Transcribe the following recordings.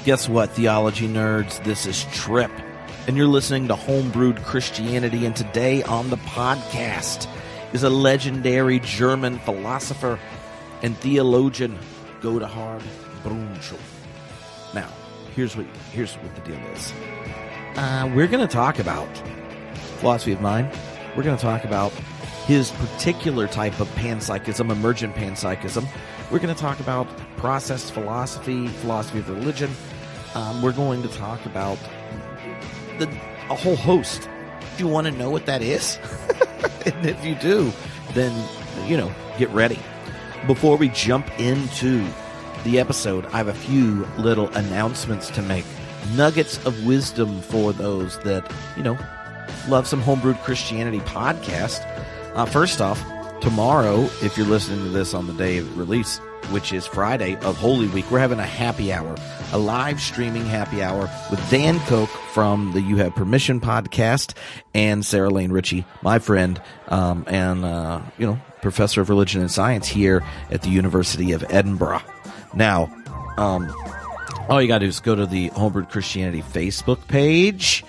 Guess what, theology nerds? This is Trip, and you're listening to Homebrewed Christianity, and today on the podcast is a legendary German philosopher and theologian, Godehard Brüntrup. Now, here's what the deal is. We're going to talk about philosophy of mind. We're going to talk about his particular type of panpsychism, emergent panpsychism. We're going to talk about process philosophy, philosophy of religion. We're going to talk about a whole host. Do you want to know what that is? And if you do, then, get ready. Before we jump into the episode, I have a few little announcements to make. Nuggets of wisdom for those that, love some Homebrewed Christianity podcast. First off, tomorrow, if you're listening to this on the day of release, which is Friday of Holy Week, we're having a happy hour, a live streaming happy hour with Dan Koch from the You Have Permission podcast and Sarah Lane Ritchie, my friend, and professor of religion and science here at the University of Edinburgh. Now, all you got to do is go to the Homebrewed Christianity Facebook page,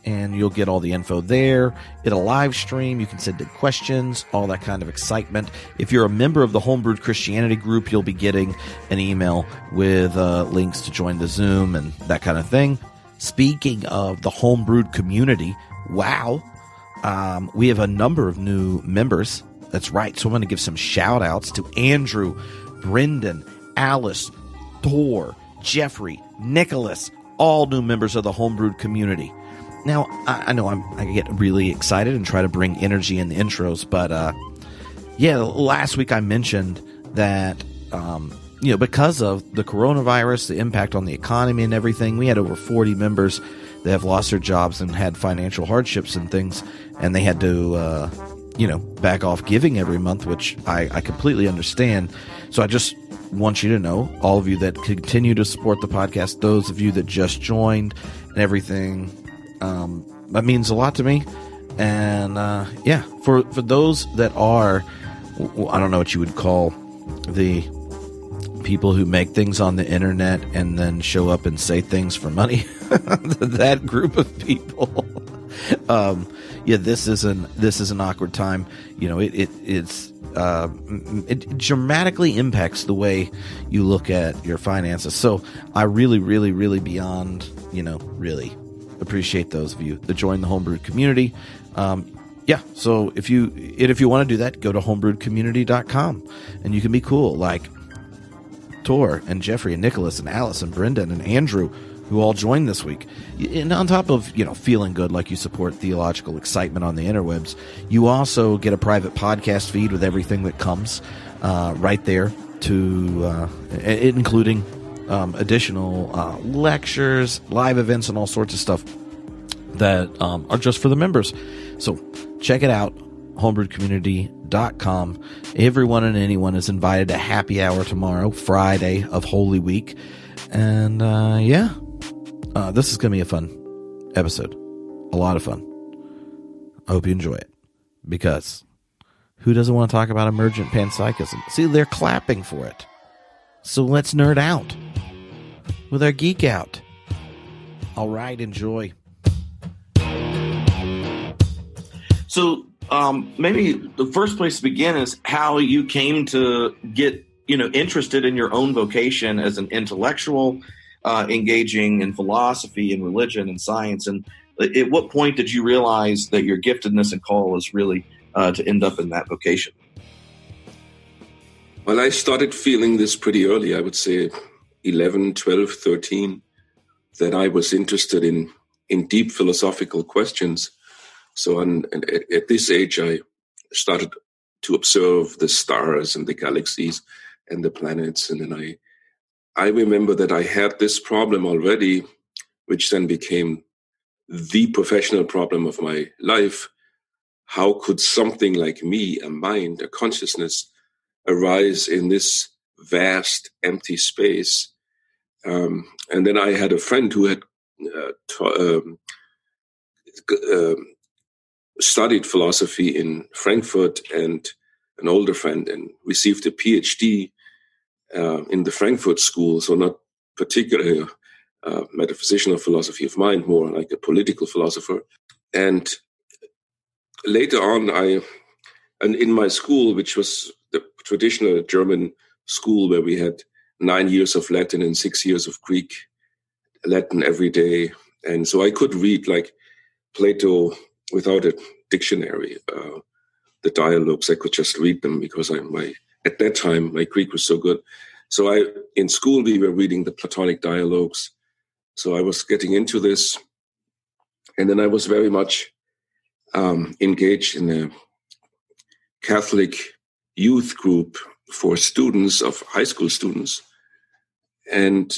and you'll get all the info there. It'll live stream. You can send in questions, all that kind of excitement. If you're a member of the Homebrewed Christianity group, you'll be getting an email with links to join the Zoom and that kind of thing. Speaking of the Homebrewed community, wow, we have a number of new members. That's right. So I'm going to give some shout outs to Andrew, Brendan, Alice, Thor, Jeffrey, Nicholas, all new members of the Homebrewed community. Now, I know I get really excited and try to bring energy in the intros, but last week I mentioned that, because of the coronavirus, the impact on the economy and everything, we had over 40 members that have lost their jobs and had financial hardships and things, and they had to, back off giving every month, which I completely understand. So I just want you to know, all of you that continue to support the podcast, those of you that just joined and everything, that means a lot to me. And for those that are, I don't know what you would call the people who make things on the internet and then show up and say things for money, that group of people. This is an awkward time. It dramatically impacts the way you look at your finances. So I really, really, really beyond, really appreciate those of you that join the Homebrewed community. So if you want to do that, go to homebrewedcommunity.com and you can be cool like Tor and Jeffrey and Nicholas and Alice and Brendan and Andrew, who all joined this week. And on top of, feeling good like you support theological excitement on the interwebs, you also get a private podcast feed with everything that comes right there, including additional lectures, live events, and all sorts of stuff that are just for the members. So check it out, homebrewedcommunity.com. Everyone and anyone is invited to happy hour tomorrow, Friday of Holy Week. And this is going to be a fun episode. A lot of fun. I hope you enjoy it. Because who doesn't want to talk about emergent panpsychism? See, they're clapping for it. So let's nerd out with our geek out. All right, enjoy. So maybe the first place to begin is how you came to get interested in your own vocation as an intellectual, engaging in philosophy and religion and science. And at what point did you realize that your giftedness and call is really to end up in that vocation? Well, I started feeling this pretty early, I would say 11, 12, 13, that I was interested in deep philosophical questions. So at this age, I started to observe the stars and the galaxies and the planets. And then I remember that I had this problem already, which then became the professional problem of my life. How could something like me, a mind, a consciousness, arise in this vast empty space? And then I had a friend who had studied philosophy in Frankfurt, and an older friend, and received a PhD in the Frankfurt school, so not particularly metaphysical philosophy of mind, more like a political philosopher. And later on, and in my school, which was the traditional German school where we had 9 years of Latin and 6 years of Greek, Latin every day. And so I could read like Plato without a dictionary. The dialogues, I could just read them because at that time, my Greek was so good. So in school, we were reading the Platonic dialogues. So I was getting into this. And then I was very much engaged in a Catholic youth group for students, of high school students. And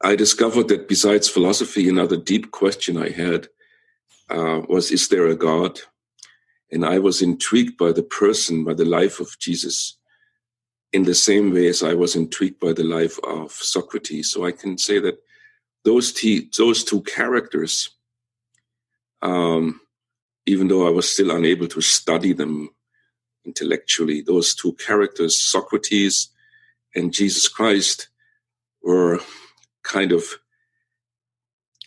I discovered that besides philosophy, another deep question I had was, is there a God? And I was intrigued by the person, by the life of Jesus, in the same way as I was intrigued by the life of Socrates. So I can say that those two characters, even though I was still unable to study them intellectually, those two characters, Socrates and Jesus Christ, were kind of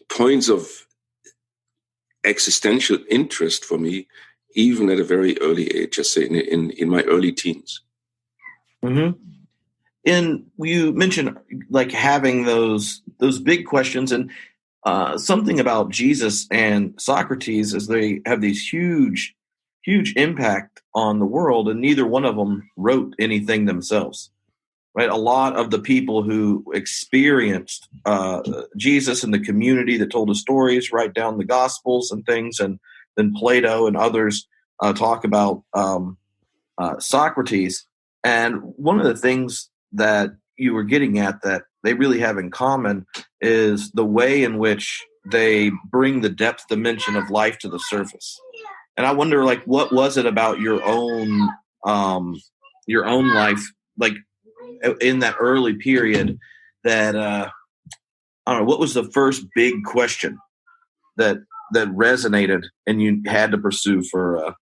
points of existential interest for me, even at a very early age, I say in my early teens. Mm-hmm. And you mentioned like having those big questions, and something about Jesus and Socrates is they have these huge impact on the world, and neither one of them wrote anything themselves. Right, a lot of the people who experienced Jesus and the community that told the stories, write down the Gospels and things, and then Plato and others talk about Socrates. And one of the things that you were getting at that they really have in common is the way in which they bring the depth dimension of life to the surface. And I wonder, like, what was it about your own life, like in that early period, that I don't know, what was the first big question that resonated and you had to pursue for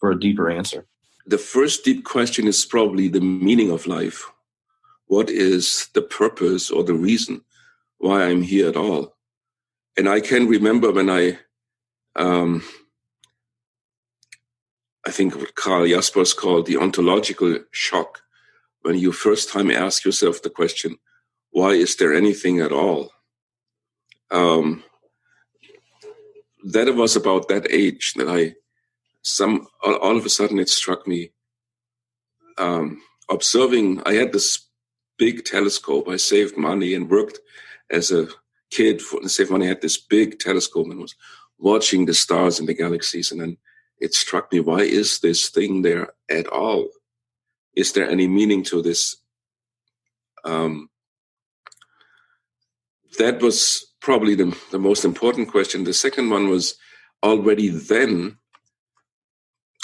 a deeper answer? The first deep question is probably the meaning of life. What is the purpose or the reason why I'm here at all? And I can remember when I think what Karl Jaspers called the ontological shock, when you first time ask yourself the question, why is there anything at all? That it was about that age that all of a sudden it struck me, observing. I had this big telescope. I saved money and worked as a kid to save money. I had this big telescope and was watching the stars and the galaxies. And then it struck me, why is this thing there at all? Is there any meaning to this? That was probably the most important question. The second one was, already then,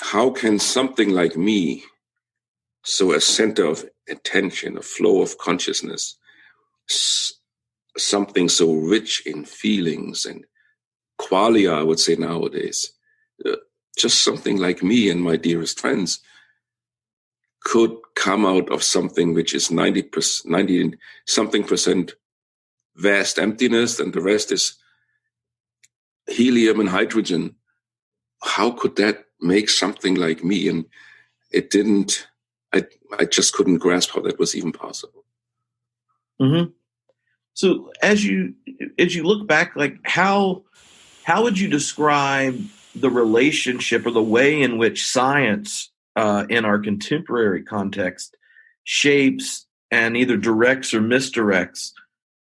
how can something like me, so a center of attention, a flow of consciousness, something so rich in feelings and qualia, I would say nowadays, just something like me and my dearest friends, could come out of something which is 90-something% vast emptiness, and the rest is helium and hydrogen. How could that make something like me? And it didn't. I just couldn't grasp how that was even possible. Mm-hmm. So as you look back, like how would you describe the relationship or the way in which science in our contemporary context shapes and either directs or misdirects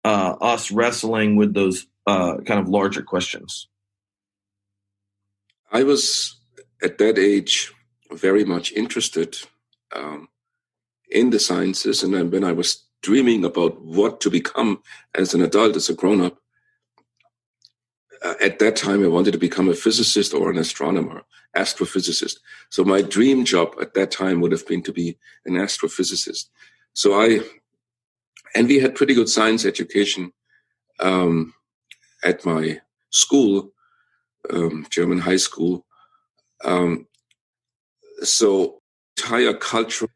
us wrestling with those kind of larger questions? I was at that age very much interested in the sciences, and then when I was dreaming about what to become as an adult, as a grown-up, at that time I wanted to become a physicist or an astronomer, astrophysicist. So my dream job at that time would have been to be an astrophysicist. And we had pretty good science education at my school, German high school. So entire cultural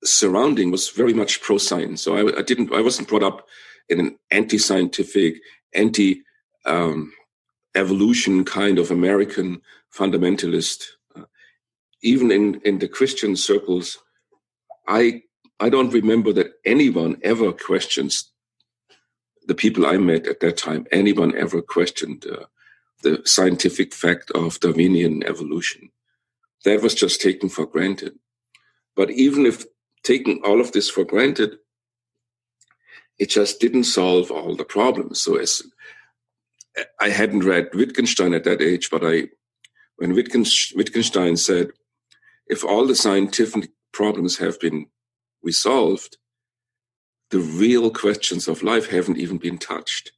surrounding was very much pro-science. So I wasn't brought up in an anti-scientific, anti-evolution kind of American fundamentalist. Even in the Christian circles, I don't remember that anyone ever questions, the people I met at that time, anyone ever questioned the scientific fact of Darwinian evolution. That was just taken for granted. But even if taking all of this for granted, it just didn't solve all the problems. So as I hadn't read Wittgenstein at that age, but when Wittgenstein said, if all the scientific problems have been resolved, the real questions of life haven't even been touched.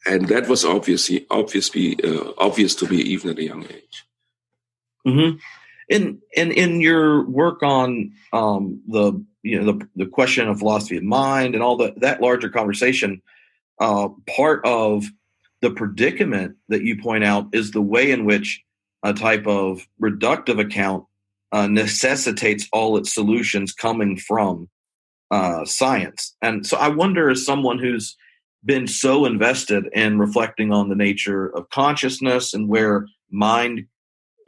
And that was obvious to me even at a young age. Mm-hmm. And in your work on the question of philosophy of mind and all that larger conversation, part of the predicament that you point out is the way in which a type of reductive account necessitates all its solutions coming from science. And so I wonder, as someone who's been so invested in reflecting on the nature of consciousness and where mind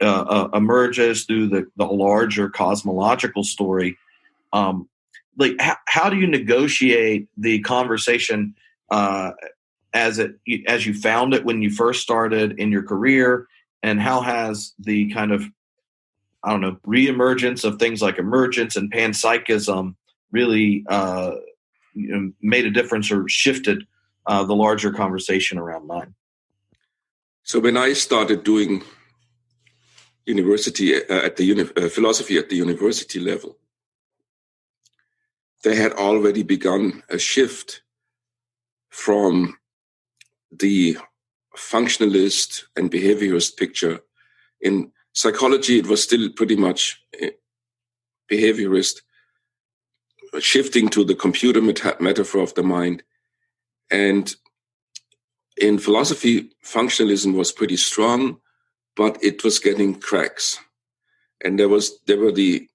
emerges through the larger cosmological story, how do you negotiate the conversation as you found it when you first started in your career, and how has the kind of, I don't know, reemergence of things like emergence and panpsychism really made a difference or shifted the larger conversation around mind? So when I started doing university philosophy at the university level, they had already begun a shift from the functionalist and behaviorist picture. In psychology, it was still pretty much behaviorist, shifting to the computer metaphor of the mind. And in philosophy, functionalism was pretty strong, but it was getting cracks. And there were the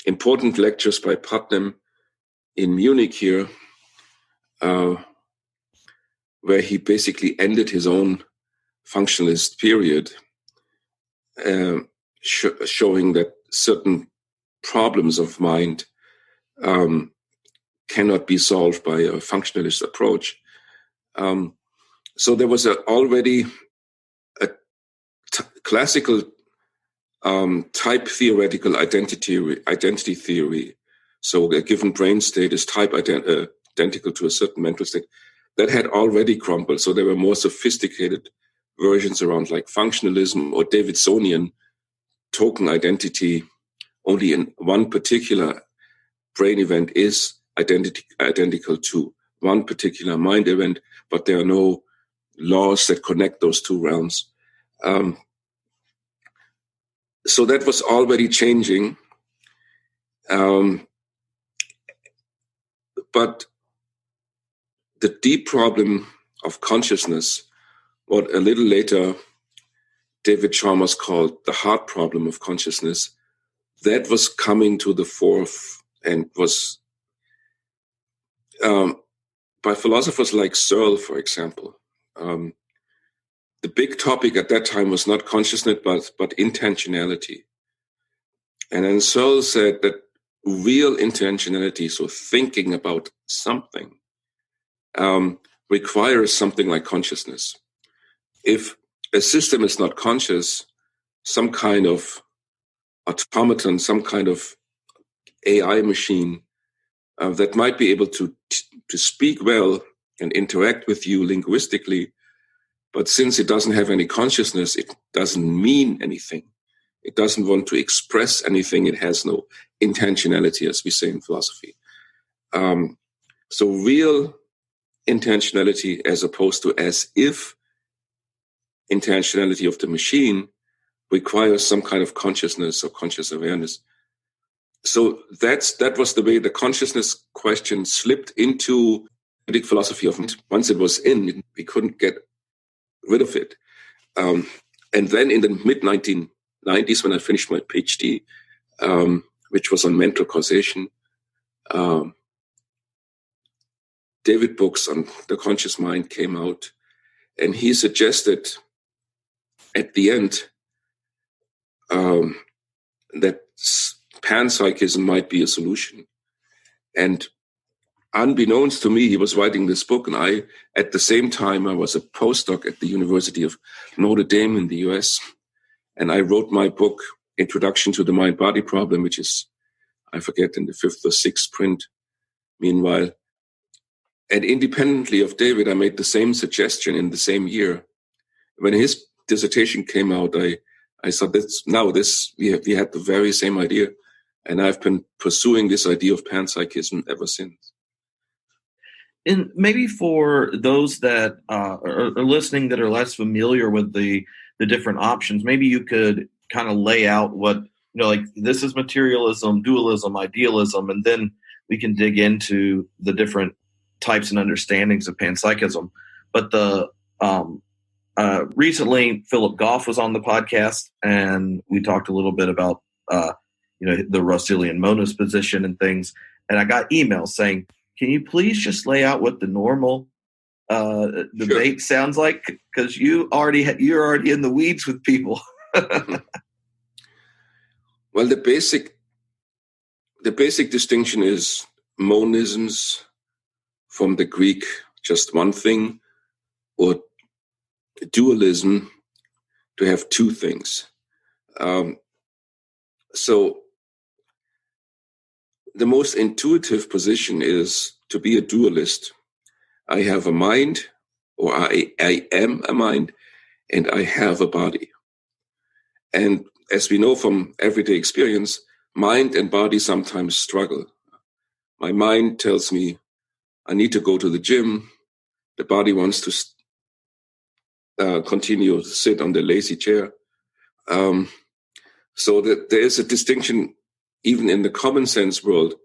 important lectures by Putnam in Munich here, where he basically ended his own functionalist period, showing that certain problems of mind cannot be solved by a functionalist approach. So there was already a classical type theoretical identity theory. So a given brain state is type identical to a certain mental state. That had already crumbled. So there were more sophisticated versions around, like functionalism or Davidsonian token identity. Only in one particular brain event is identical to one particular mind event, but there are no laws that connect those two realms. So that was already changing. But the deep problem of consciousness, what a little later David Chalmers called the hard problem of consciousness, that was coming to the fore and was by philosophers like Searle, for example. The big topic at that time was not consciousness, but intentionality. And then Searle said that real intentionality, so thinking about something, requires something like consciousness. If a system is not conscious, some kind of automaton, some kind of AI machine that might be able to speak well and interact with you linguistically, but since it doesn't have any consciousness, it doesn't mean anything. It doesn't want to express anything. It has no intentionality, as we say in philosophy. So real intentionality, as opposed to as if intentionality of the machine, requires some kind of consciousness or conscious awareness. So that was the way the consciousness question slipped into Greek philosophy. Once it was in, we couldn't get rid of it. And then in the mid-1990s, when I finished my PhD, which was on mental causation, David books on the conscious mind came out, and he suggested at the end that panpsychism might be a solution. And unbeknownst to me, he was writing this book, and at the same time, I was a postdoc at the University of Notre Dame in the US, and I wrote my book, Introduction to the Mind-Body Problem, which is, I forget, in the 5th or 6th print, meanwhile. And independently of David, I made the same suggestion in the same year. When his dissertation came out, I thought we had the very same idea, and I've been pursuing this idea of panpsychism ever since. And maybe for those that are listening that are less familiar with the different options, maybe you could kind of lay out what, like this is materialism, dualism, idealism, and then we can dig into the different types and understandings of panpsychism. But recently, Philip Goff was on the podcast, and we talked a little bit about the Russellian monist position and things. And I got emails saying, "Can you please just lay out what the normal debate sounds like? Because you're already in the weeds with people." Well, the basic distinction is monisms, from the Greek, just one thing, or dualism, to have two things. So the most intuitive position is to be a dualist. I have a mind, or I am a mind, and I have a body. And as we know from everyday experience, mind and body sometimes struggle. My mind tells me I need to go to the gym. The body wants to continue to sit on the lazy chair. So that there is a distinction, even in the common sense world,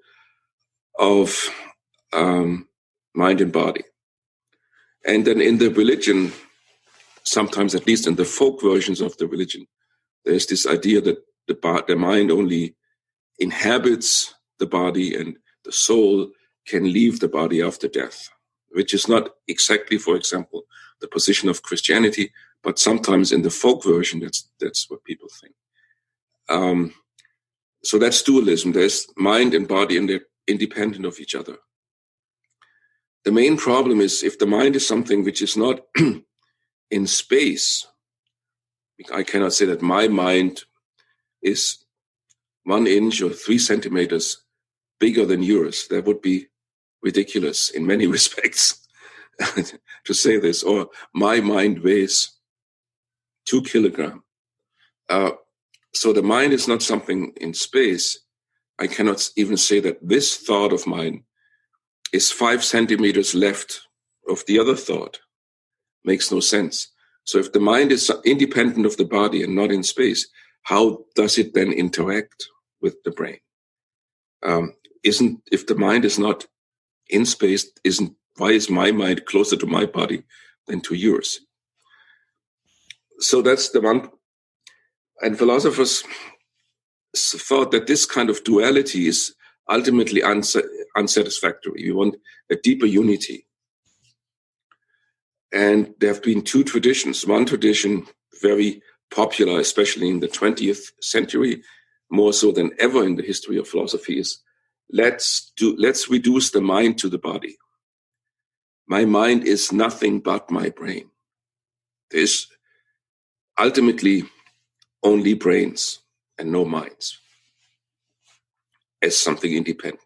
of mind and body. And then in the religion, sometimes at least in the folk versions of the religion, there's this idea that the mind only inhabits the body and the soul can leave the body after death, which is not exactly, for example, the position of Christianity, but sometimes in the folk version, that's what people think. So that's dualism. There's mind and body, and they're independent of each other. The main problem is if the mind is something which is not in space. I cannot say that my mind is 1 inch or 3 centimeters bigger than yours. That would be ridiculous in many respects to say this. Or my mind weighs 2 kilograms. So the mind is not something in space. I cannot even say that this thought of mine is 5 centimeters left of the other thought. Makes no sense. So if the mind is independent of the body and not in space, how does it then interact with the brain? If the mind is not in space, why is my mind closer to my body than to yours? So that's the one. And philosophers thought that this kind of duality is ultimately unsatisfactory. We want a deeper unity. And there have been 2 traditions. One tradition, very popular, especially in the 20th century, more so than ever in the history of philosophy, is let's reduce the mind to the body. My mind is nothing but my brain. There's ultimately only brains and no minds as something independent.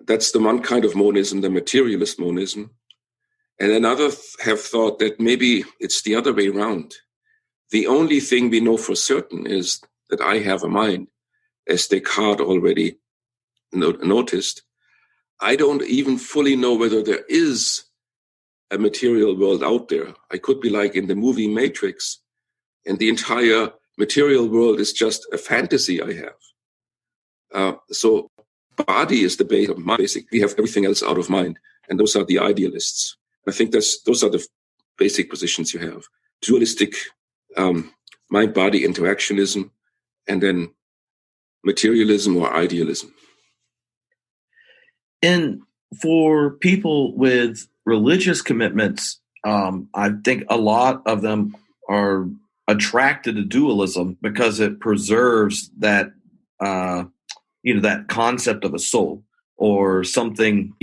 That's the one kind of monism, the materialist monism. And another have thought that maybe it's the other way around. The only thing we know for certain is that I have a mind, as Descartes already noticed. I don't even fully know whether there is a material world out there. I could be like in the movie Matrix, and the entire material world is just a fantasy I have. So body is the base of mind. Basically, we have everything else out of mind, and those are the idealists. I think those are the basic positions you have. Dualistic mind-body interactionism, and then materialism or idealism. And for people with religious commitments, I think a lot of them are attracted to dualism because it preserves that, that concept of a soul or something,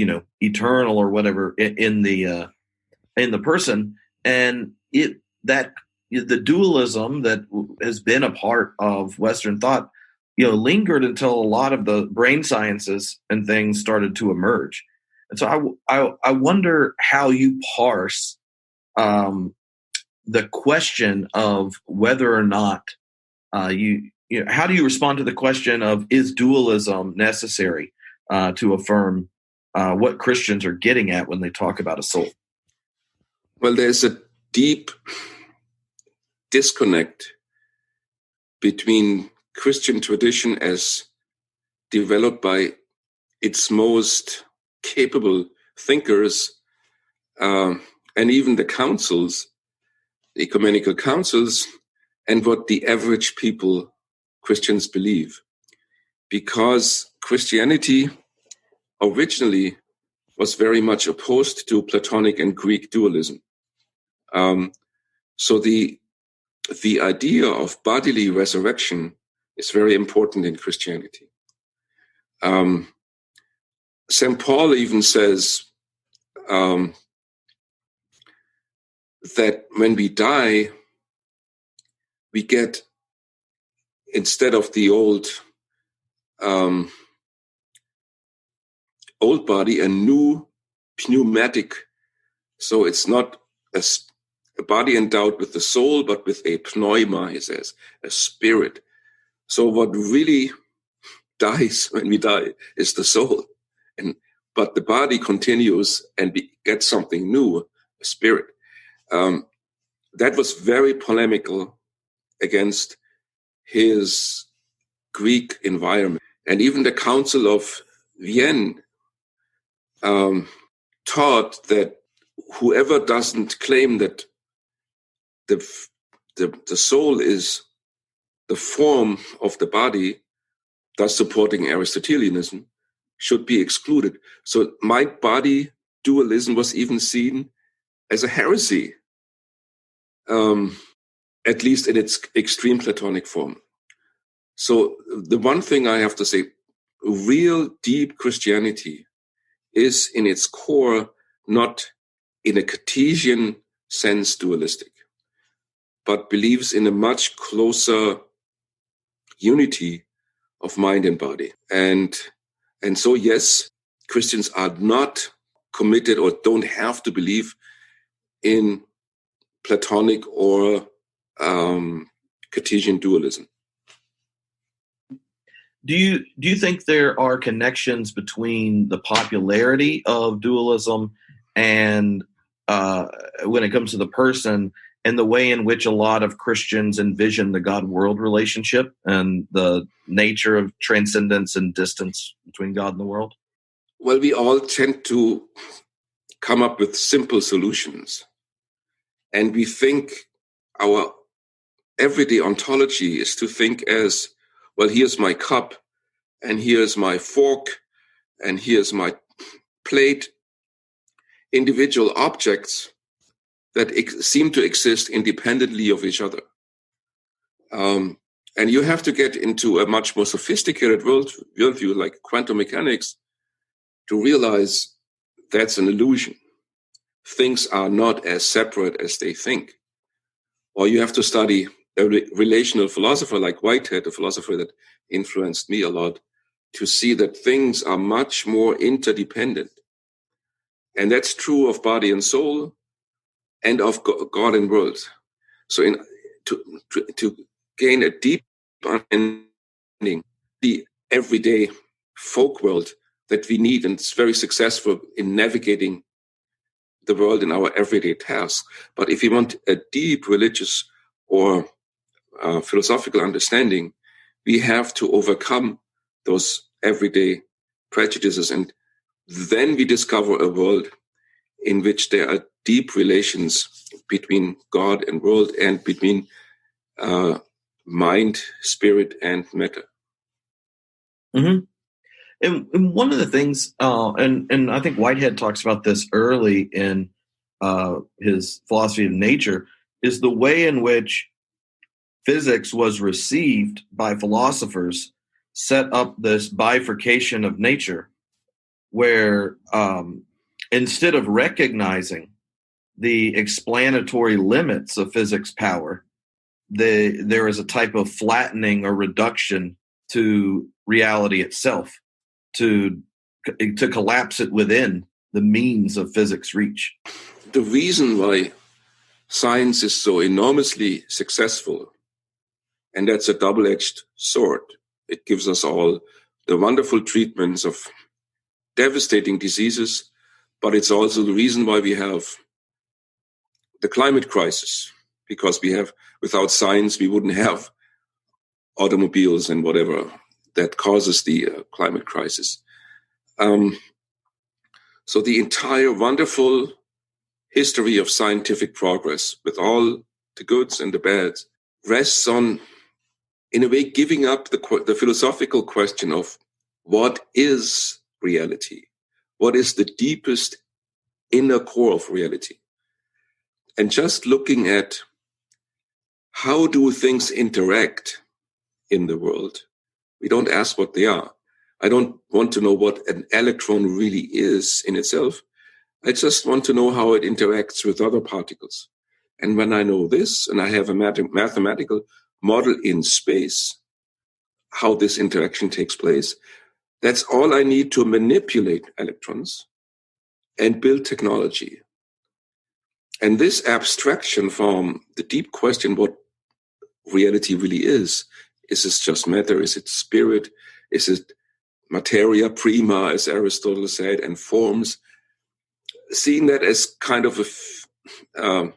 eternal or whatever in the person, and the dualism that has been a part of Western thought, lingered until a lot of the brain sciences and things started to emerge. And so I wonder how you parse the question of whether or not how do you respond to the question of, is dualism necessary to affirm what Christians are getting at when they talk about a soul? Well, there's a deep disconnect between Christian tradition as developed by its most capable thinkers, and even the councils, the ecumenical councils, and what the average people, Christians, believe. Because Christianity originally was very much opposed to Platonic and Greek dualism. So the idea of bodily resurrection is very important in Christianity. St. Paul even says that when we die, we get, instead of the old body, a new pneumatic. So it's not a body endowed with the soul, but with a pneuma, he says, a spirit. So what really dies when we die is the soul, but the body continues and gets something new, a spirit. That was very polemical against his Greek environment. And even the Council of Vienne taught that whoever doesn't claim that the soul is the form of the body, thus supporting Aristotelianism, should be excluded. So mind-body dualism was even seen as a heresy, at least in its extreme Platonic form. So the one thing I have to say, real deep Christianity is in its core not in a Cartesian sense dualistic, but believes in a much closer unity of mind and body. And so, yes, Christians are not committed or don't have to believe in Platonic or Cartesian dualism. Do you think there are connections between the popularity of dualism and when it comes to the person and the way in which a lot of Christians envision the God-world relationship and the nature of transcendence and distance between God and the world? Well, we all tend to come up with simple solutions. And we think our everyday ontology is to think as, well, here's my cup, and here's my fork, and here's my plate. Individual objects that seem to exist independently of each other. And you have to get into a much more sophisticated worldview like quantum mechanics to realize that's an illusion. Things are not as separate as they think. Or you have to study a relational philosopher like Whitehead, a philosopher that influenced me a lot, to see that things are much more interdependent. And that's true of body and soul and of God and world. So to gain a deep understanding, the everyday folk world that we need, and it's very successful in navigating the world in our everyday tasks. But if you want a deep religious or philosophical understanding, we have to overcome those everyday prejudices, and then we discover a world in which there are deep relations between God and world and between mind, spirit, and matter. Mm-hmm. And one of the things, and I think Whitehead talks about this early in his philosophy of nature, is the way in which physics was received by philosophers set up this bifurcation of nature where instead of recognizing the explanatory limits of physics power, there is a type of flattening or reduction to reality itself to collapse it within the means of physics reach. The reason why science is so enormously successful, and that's a double-edged sword. It gives us all the wonderful treatments of devastating diseases, but it's also the reason why we have the climate crisis, because without science, we wouldn't have automobiles and whatever that causes the climate crisis. So the entire wonderful history of scientific progress, with all the goods and the bads, rests on, in a way, giving up the philosophical question of what is reality? What is the deepest inner core of reality? And just looking at how do things interact in the world. We don't ask what they are. I don't want to know what an electron really is in itself. I just want to know how it interacts with other particles. And when I know this, and I have a mathematical model in space, how this interaction takes place, that's all I need to manipulate electrons and build technology. And this abstraction from the deep question, what reality really is this just matter? Is it spirit? Is it materia prima, as Aristotle said, and forms? Seeing that as kind of a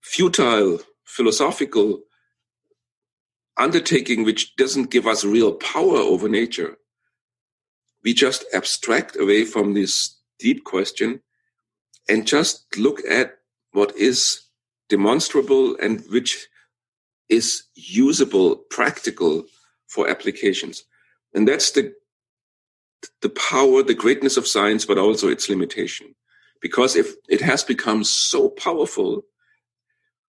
futile philosophical undertaking which doesn't give us real power over nature. We just abstract away from this deep question and just look at what is demonstrable and which is usable, practical for applications. And that's the power, the greatness of science, but also its limitation. Because if it has become so powerful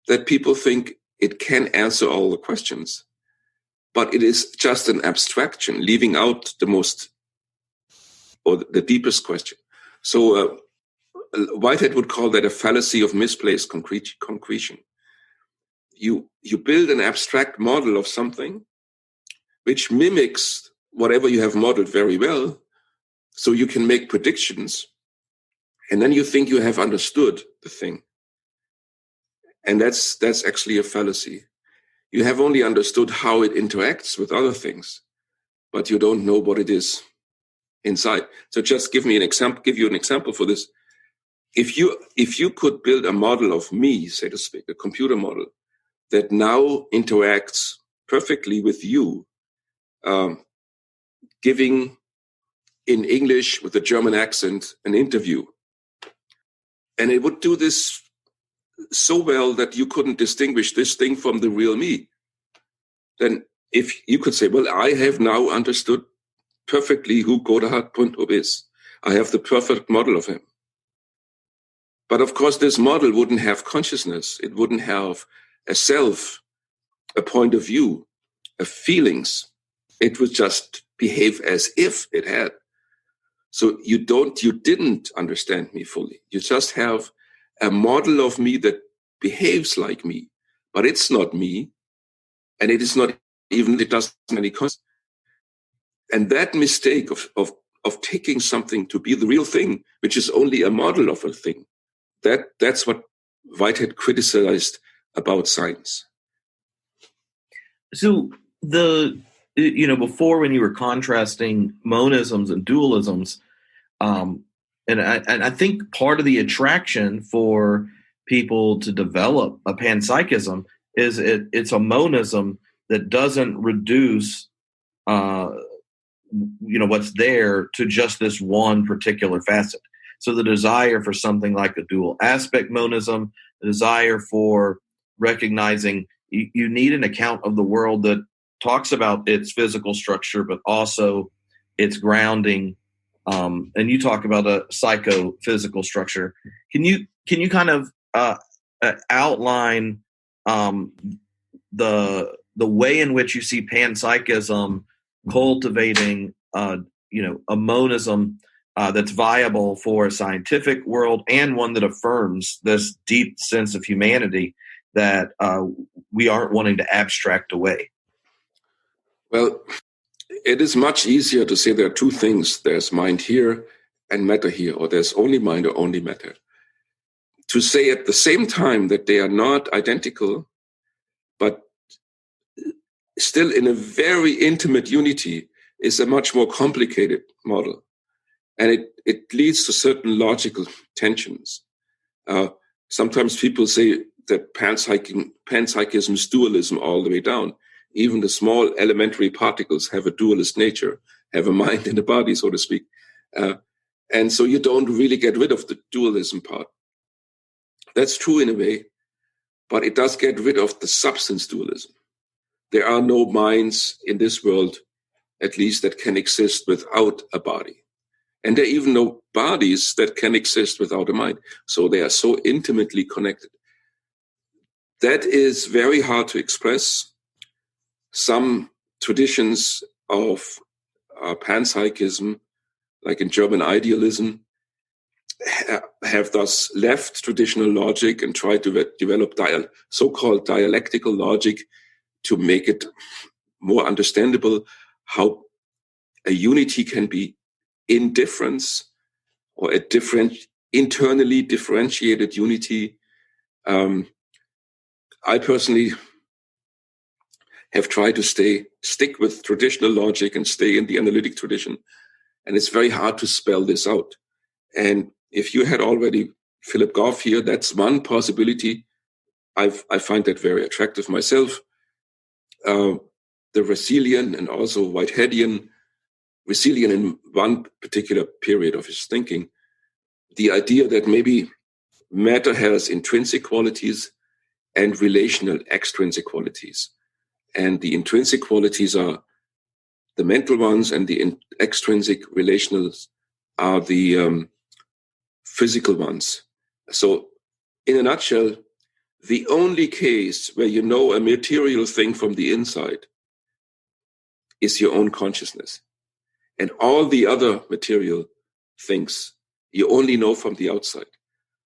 that people think it can answer all the questions, but it is just an abstraction, leaving out the most or the deepest question. So Whitehead would call that a fallacy of misplaced concretion. You build an abstract model of something which mimics whatever you have modeled very well, so you can make predictions, and then you think you have understood the thing. And that's actually a fallacy. You have only understood how it interacts with other things, but you don't know what it is inside. So just give you an example for this. If you could build a model of me, so to speak, a computer model that now interacts perfectly with you, giving in English with a German accent an interview, and it would do this so well that you couldn't distinguish this thing from the real me, then if you could say, well, I have now understood perfectly who Godehard Brüntrup is. I have the perfect model of him. But of course, this model wouldn't have consciousness. It wouldn't have a self, a point of view, a feelings. It would just behave as if it had. So you didn't understand me fully. You just have a model of me that behaves like me, but it's not me. And it is not even, it doesn't have any consequence. And that mistake of taking something to be the real thing, which is only a model of a thing, that's what Whitehead criticized about science. So before, when you were contrasting monisms and dualisms, and I think part of the attraction for people to develop a panpsychism is it's a monism that doesn't reduce what's there to just this one particular facet. So the desire for something like a dual aspect monism, the desire for recognizing you need an account of the world that talks about its physical structure, but also its grounding. And you talk about a psychophysical structure. Can you kind of outline the way in which you see panpsychism cultivating a monism that's viable for a scientific world, and one that affirms this deep sense of humanity that we aren't wanting to abstract away? Well, it is much easier to say there are two things. There's mind here and matter here, or there's only mind or only matter. To say at the same time that they are not identical, but still in a very intimate unity, is a much more complicated model. And it leads to certain logical tensions. Sometimes people say that panpsychism is dualism all the way down. Even the small elementary particles have a dualist nature, have a mind and a body, so to speak. And so you don't really get rid of the dualism part. That's true in a way, but it does get rid of the substance dualism. There are no minds in this world, at least, that can exist without a body. And there are even no bodies that can exist without a mind. So they are so intimately connected. That is very hard to express. Some traditions of panpsychism, like in German idealism, have thus left traditional logic and tried to develop so-called dialectical logic to make it more understandable how a unity can be indifference, or a different, internally differentiated unity. I personally have tried to stick with traditional logic and stay in the analytic tradition. And it's very hard to spell this out. And if you had already Philip Goff here, that's one possibility. I find that very attractive myself. The Russellian and also Whiteheadian, Russellian in one particular period of his thinking, the idea that maybe matter has intrinsic qualities and relational extrinsic qualities. And the intrinsic qualities are the mental ones, and the extrinsic relationals are the physical ones. So in a nutshell, the only case where you know a material thing from the inside is your own consciousness. And all the other material things you only know from the outside.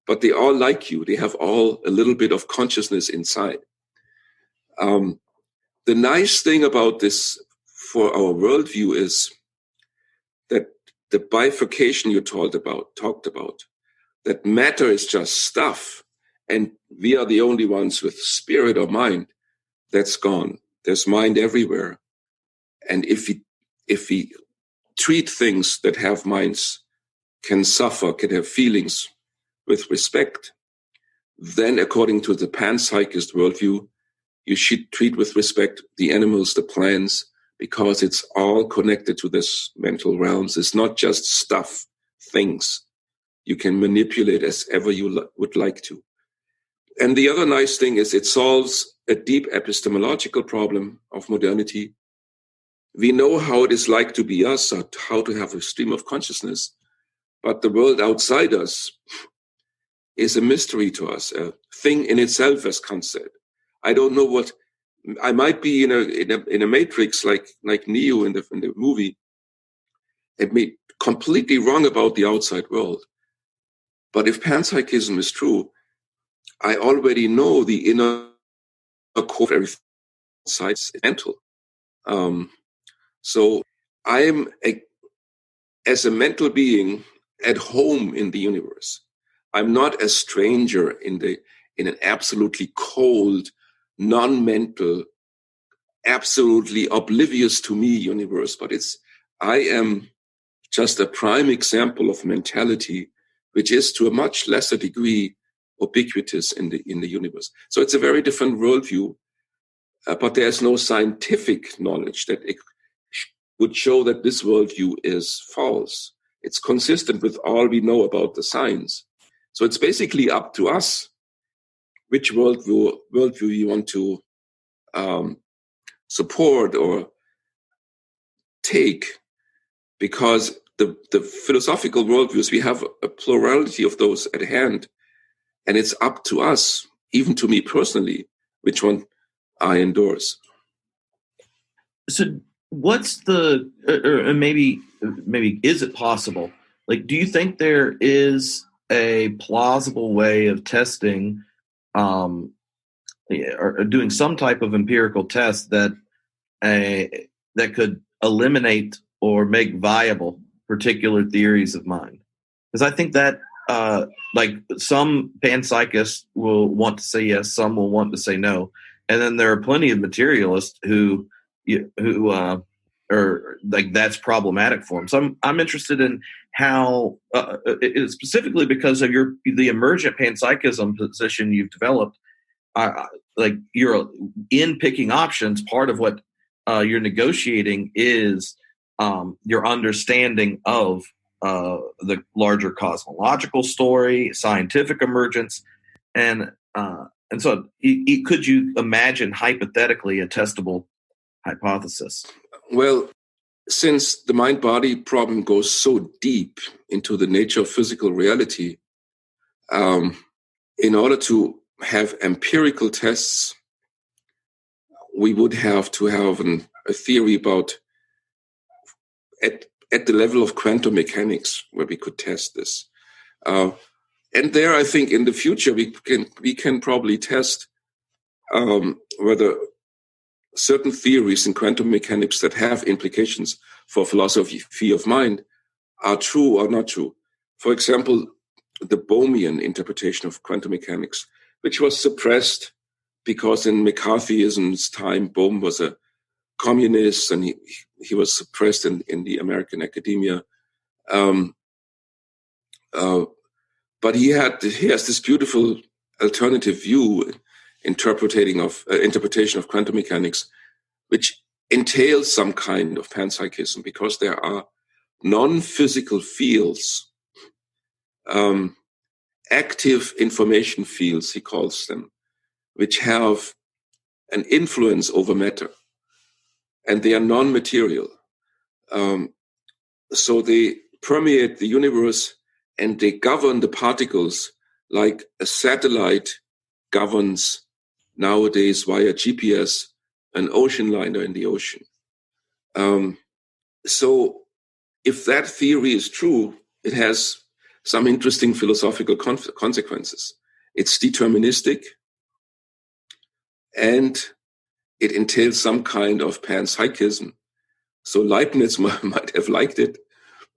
But they all like you. They have all a little bit of consciousness inside. The nice thing about this for our worldview is that the bifurcation you talked about, that matter is just stuff, and we are the only ones with spirit or mind, that's gone. There's mind everywhere. And if we treat things that have minds, can suffer, can have feelings with respect, then according to the panpsychist worldview, you should treat with respect the animals, the plants, because it's all connected to this mental realms. It's not just stuff, things you can manipulate as ever you would like to. And the other nice thing is it solves a deep epistemological problem of modernity. We know how it is like to be us, or how to have a stream of consciousness, but the world outside us is a mystery to us, a thing in itself, as Kant said. I don't know what I might be in a matrix like Neo in the movie. It may completely wrong about the outside world. But if panpsychism is true, I already know the inner core of everything outside is mental. So I am as a mental being at home in the universe. I'm not a stranger in an absolutely cold, non-mental, absolutely oblivious to me universe, but I am just a prime example of mentality, which is to a much lesser degree ubiquitous in the universe. So it's a very different worldview, but there's no scientific knowledge that it would show that this worldview is false. It's consistent with all we know about the science. So it's basically up to us which worldview you want to support or take. because the philosophical worldviews, we have a plurality of those at hand, and it's up to us, even to me personally, which one I endorse. So what's the, or maybe is it possible? Like, do you think there is a plausible way of testing, or doing some type of empirical test that could eliminate or make viable particular theories of mind? Because I think that, like, some panpsychists will want to say yes, some will want to say no, and then there are plenty of materialists who are like, that's problematic for them. So I'm interested in how, specifically because of the emergent panpsychism position you've developed. Like, you're in picking options. Part of what you're negotiating is your understanding of the larger cosmological story, scientific emergence, and so could you imagine hypothetically a testable hypothesis? Well, since the mind-body problem goes so deep into the nature of physical reality, in order to have empirical tests, we would have to have a theory about at the level of quantum mechanics where we could test this. And there, I think, in the future, we can probably test whether certain theories in quantum mechanics that have implications for philosophy of mind are true or not true. For example, the Bohmian interpretation of quantum mechanics, which was suppressed because in McCarthyism's time, Bohm was a communist and he was suppressed in the American academia. But he has this beautiful alternative view interpretation of quantum mechanics, which entails some kind of panpsychism, because there are non-physical fields, active information fields, he calls them, which have an influence over matter, and they are non-material. So they permeate the universe and they govern the particles like a satellite governs nowadays via GPS an ocean liner in the ocean. So if that theory is true, it has some interesting philosophical consequences. It's deterministic, and it entails some kind of panpsychism. So Leibniz might have liked it,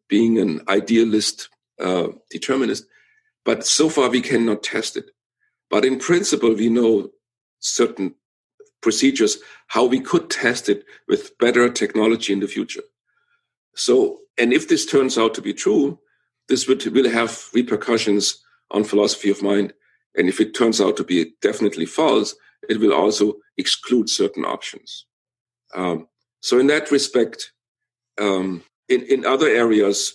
being an idealist determinist, but so far we cannot test it. But in principle, we know certain procedures how we could test it with better technology in the future. So, and if this turns out to be true, this will have repercussions on philosophy of mind. And if it turns out to be definitely false, it will also exclude certain options. So in that respect, in other areas,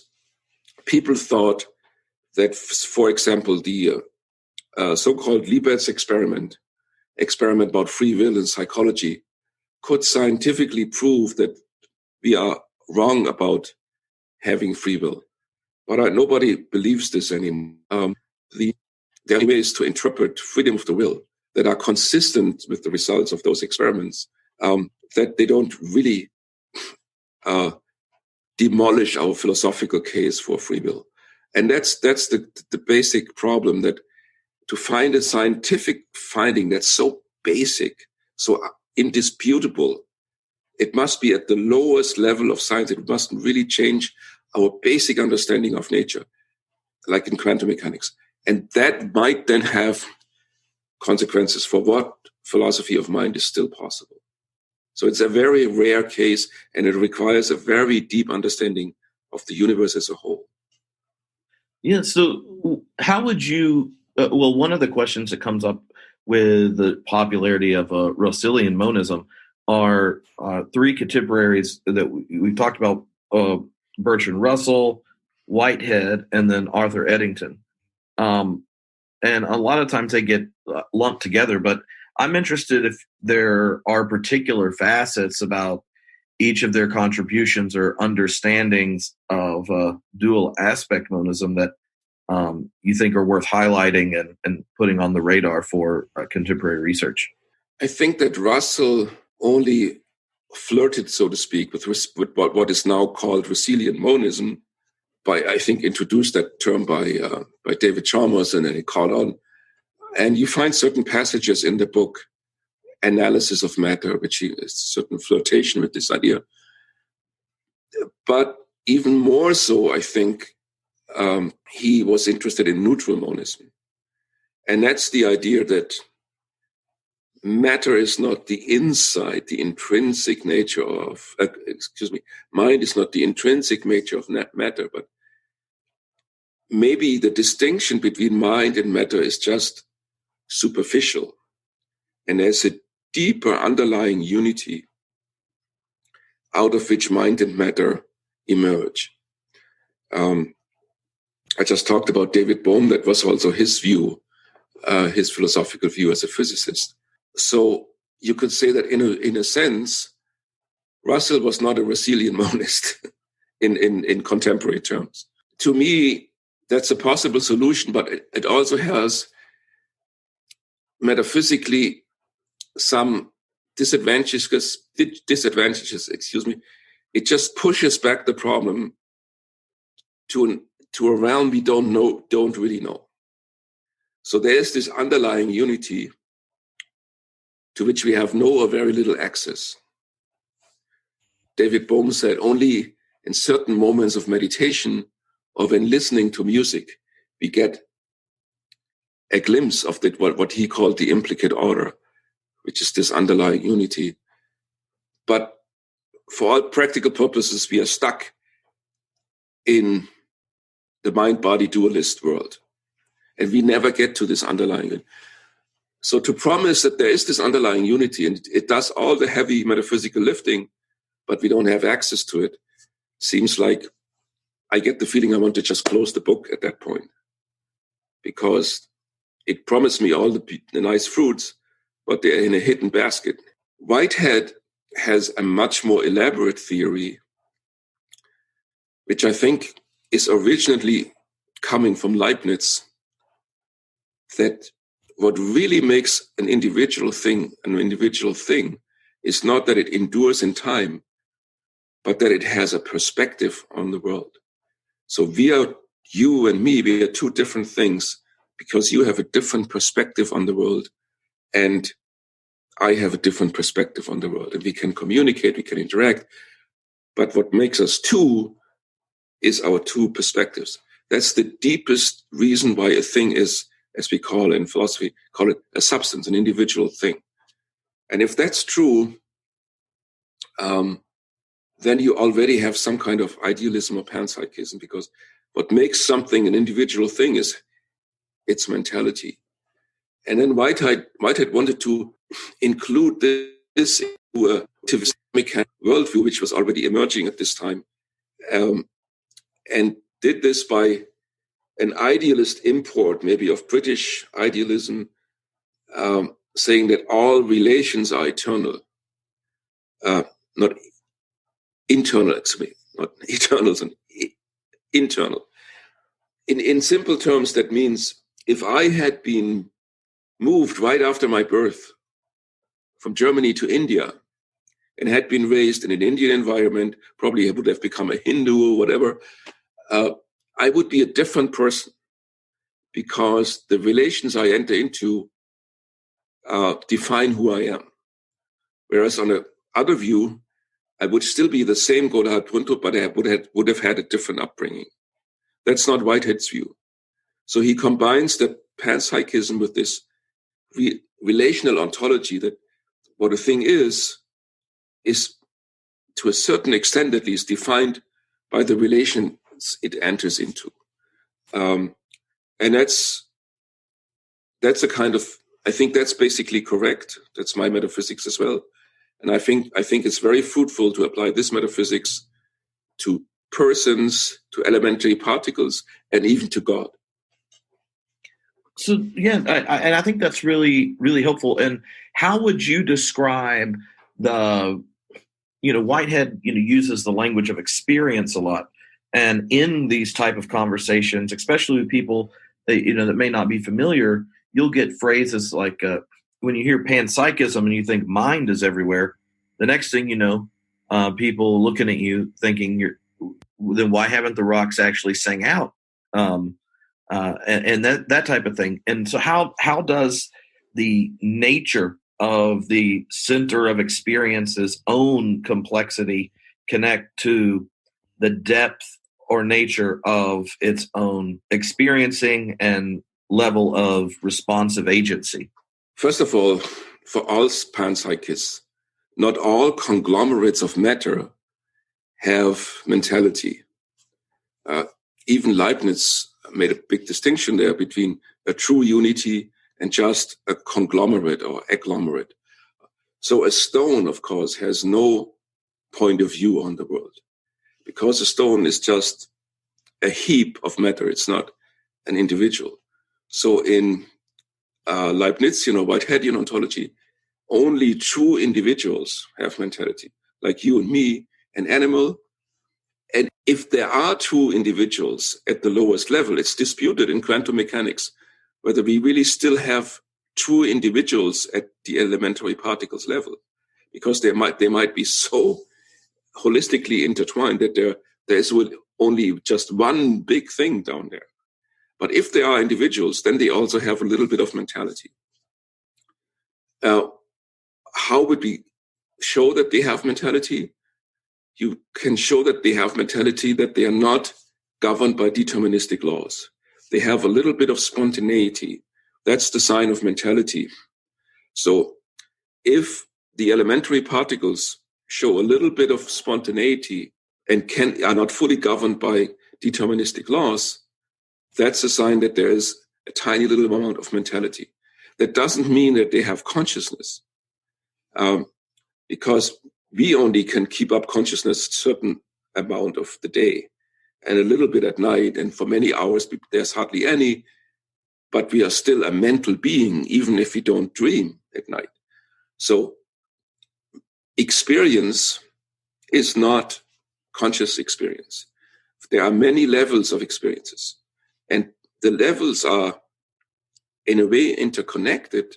people thought that, for example, the so-called Libet's experiment about free will in psychology, could scientifically prove that we are wrong about having free will. But nobody believes this anymore. There are ways to interpret freedom of the will that are consistent with the results of those experiments, that they don't really demolish our philosophical case for free will. And that's the basic problem, that to find a scientific finding that's so basic, so indisputable, it must be at the lowest level of science. It must really change our basic understanding of nature, like in quantum mechanics. And that might then have consequences for what philosophy of mind is still possible. So it's a very rare case, and it requires a very deep understanding of the universe as a whole. Yeah, so how would you, well, one of the questions that comes up with the popularity of Russellian monism are three contemporaries that we've talked about, Bertrand Russell, Whitehead, and then Arthur Eddington. And a lot of times they get lumped together, but I'm interested if there are particular facets about each of their contributions or understandings of dual aspect monism that you think are worth highlighting and putting on the radar for contemporary research? I think that Russell only flirted, so to speak, with what is now called resilient monism. I think introduced that term by David Chalmers, and then he caught on. And you find certain passages in the book, Analysis of Matter, which is certain flirtation with this idea. But even more so, I think he was interested in neutral monism. And that's the idea that matter is not the inside, the intrinsic nature of, mind is not the intrinsic nature of matter, but maybe the distinction between mind and matter is just superficial. And there's a deeper underlying unity out of which mind and matter emerge. I just talked about David Bohm. That was also his view, his philosophical view as a physicist. So you could say that in a sense, Russell was not a resilient monist in contemporary terms. To me, that's a possible solution, but it also has metaphysically some disadvantages. It just pushes back the problem to a realm we don't really know. So there's this underlying unity to which we have no or very little access. David Bohm said only in certain moments of meditation or when listening to music, we get a glimpse of what he called the implicate order, which is this underlying unity. But for all practical purposes, we are stuck in the mind-body dualist world. And we never get to this underlying. So to promise that there is this underlying unity and it does all the heavy metaphysical lifting, but we don't have access to it, seems like I get the feeling I want to just close the book at that point, because it promised me all the nice fruits, but they're in a hidden basket. Whitehead has a much more elaborate theory, which I think is originally coming from Leibniz, that what really makes an individual thing is not that it endures in time, but that it has a perspective on the world. So you and me, we are two different things because you have a different perspective on the world and I have a different perspective on the world. And we can communicate, we can interact, but what makes us two is our two perspectives. That's the deepest reason why a thing is, as we call in philosophy, call it a substance, an individual thing. And if that's true, then you already have some kind of idealism or panpsychism, because what makes something an individual thing is its mentality. And then Whitehead wanted to include this into a relativistic worldview, which was already emerging at this time, and did this by an idealist import, maybe of British idealism, saying that all relations are eternal, not internal, actually, not eternals and internal. In simple terms, that means if I had been moved right after my birth from Germany to India and had been raised in an Indian environment, probably I would have become a Hindu or whatever, I would be a different person because the relations I enter into define who I am. Whereas on the other view, I would still be the same Godehard Brüntrup, but I would have had a different upbringing. That's not Whitehead's view. So he combines the panpsychism with this relational ontology, that what a thing is to a certain extent at least defined by the relations it enters into. And that's a kind of, I think that's basically correct. That's my metaphysics as well. And I think it's very fruitful to apply this metaphysics to persons, to elementary particles, and even to God. So, yeah, and I think that's really, really helpful. And how would you describe the Whitehead, uses the language of experience a lot. And in these type of conversations, especially with people that, that may not be familiar, you'll get phrases like, when you hear panpsychism and you think mind is everywhere, the next thing you know, people looking at you thinking, then why haven't the rocks actually sang out? And that type of thing. And so how does the nature of the center of experience's own complexity connect to the depth or nature of its own experiencing and level of responsive agency? First of all, for all panpsychists, not all conglomerates of matter have mentality. Even Leibniz made a big distinction there between a true unity and just a conglomerate or agglomerate. So a stone, of course, has no point of view on the world, because a stone is just a heap of matter. It's not an individual. So in Leibnizian or Whiteheadian ontology, only true individuals have mentality, like you and me, an animal. And if there are true individuals at the lowest level, it's disputed in quantum mechanics whether we really still have true individuals at the elementary particles level, because they might be so holistically intertwined that there is only just one big thing down there. But if they are individuals, then they also have a little bit of mentality. How would we show that they have mentality? You can show that they have mentality, that they are not governed by deterministic laws. They have a little bit of spontaneity. That's the sign of mentality. So if the elementary particles show a little bit of spontaneity and are not fully governed by deterministic laws, that's a sign that there is a tiny little amount of mentality. That doesn't mean that they have consciousness, because we only can keep up consciousness a certain amount of the day and a little bit at night. And for many hours, there's hardly any, but we are still a mental being, even if we don't dream at night. So experience is not conscious experience. There are many levels of experiences, and the levels are in a way interconnected,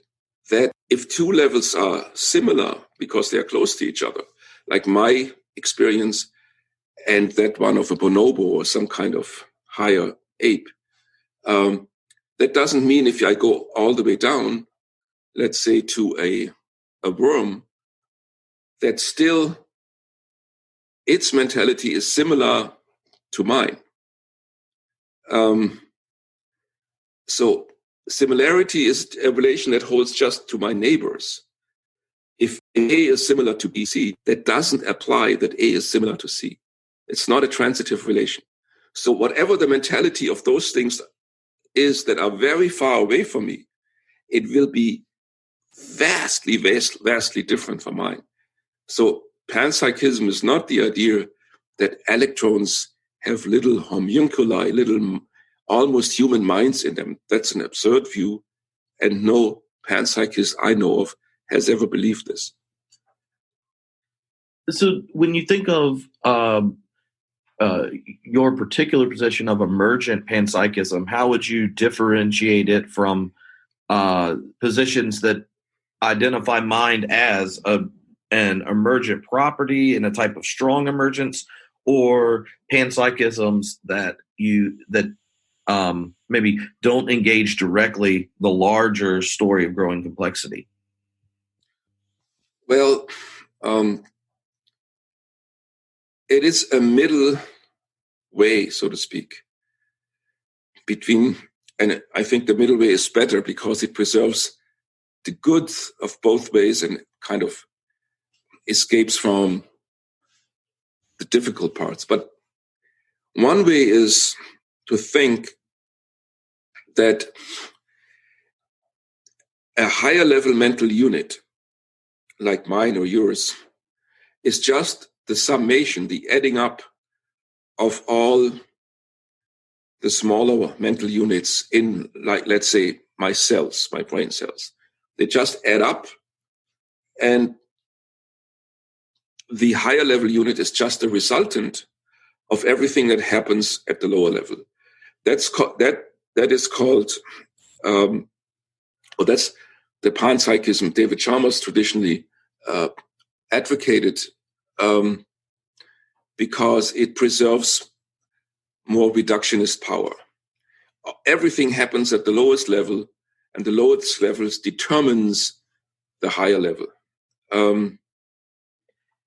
that if two levels are similar because they are close to each other, like my experience and that one of a bonobo or some kind of higher ape, that doesn't mean if I go all the way down, let's say to a worm, that still its mentality is similar to mine. So similarity is a relation that holds just to my neighbors. If A is similar to B, C, that doesn't apply that A is similar to C. It's not a transitive relation. So whatever the mentality of those things is that are very far away from me, it will be vastly different from mine. So panpsychism is not the idea that electrons have little homunculi, little almost human minds in them. That's an absurd view, and no panpsychist I know of has ever believed this. So when you think of your particular position of emergent panpsychism, how would you differentiate it from positions that identify mind as an emergent property and a type of strong emergence, or panpsychisms that maybe don't engage directly the larger story of growing complexity? Well, it is a middle way, so to speak, between, and I think the middle way is better because it preserves the good of both ways and kind of escapes from the difficult parts. But one way is to think that a higher level mental unit, like mine or yours, is just the summation, the adding up of all the smaller mental units in, like, let's say, my cells, my brain cells. They just add up, and the higher level unit is just a resultant of everything that happens at the lower level. That is called, that's the panpsychism David Chalmers traditionally advocated, because it preserves more reductionist power. Everything happens at the lowest level, and the lowest levels determines the higher level.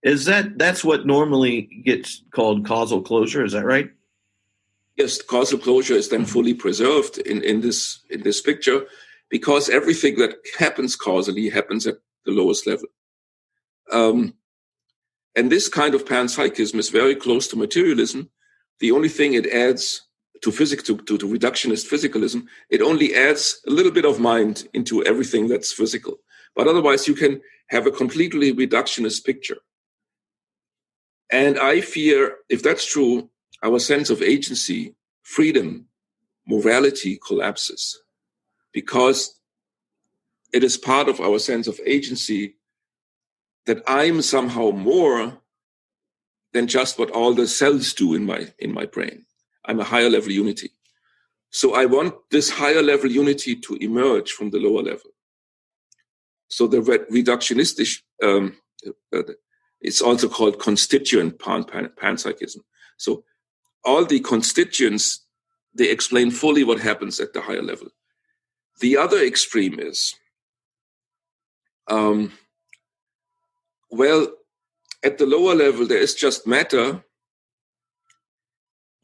That's what normally gets called causal closure? Is that right? Yes, causal closure is then fully preserved in this picture, because everything that happens causally happens at the lowest level. And this kind of panpsychism is very close to materialism. The only thing it adds to physics, to reductionist physicalism, it only adds a little bit of mind into everything that's physical. But otherwise, you can have a completely reductionist picture. And I fear, if that's true, our sense of agency, freedom, morality collapses, because it is part of our sense of agency that I'm somehow more than just what all the cells do in my brain. I'm a higher level unity. So I want this higher level unity to emerge from the lower level. So the reductionistic, it's also called constituent panpsychism. So all the constituents, they explain fully what happens at the higher level. The other extreme is, at the lower level, there is just matter,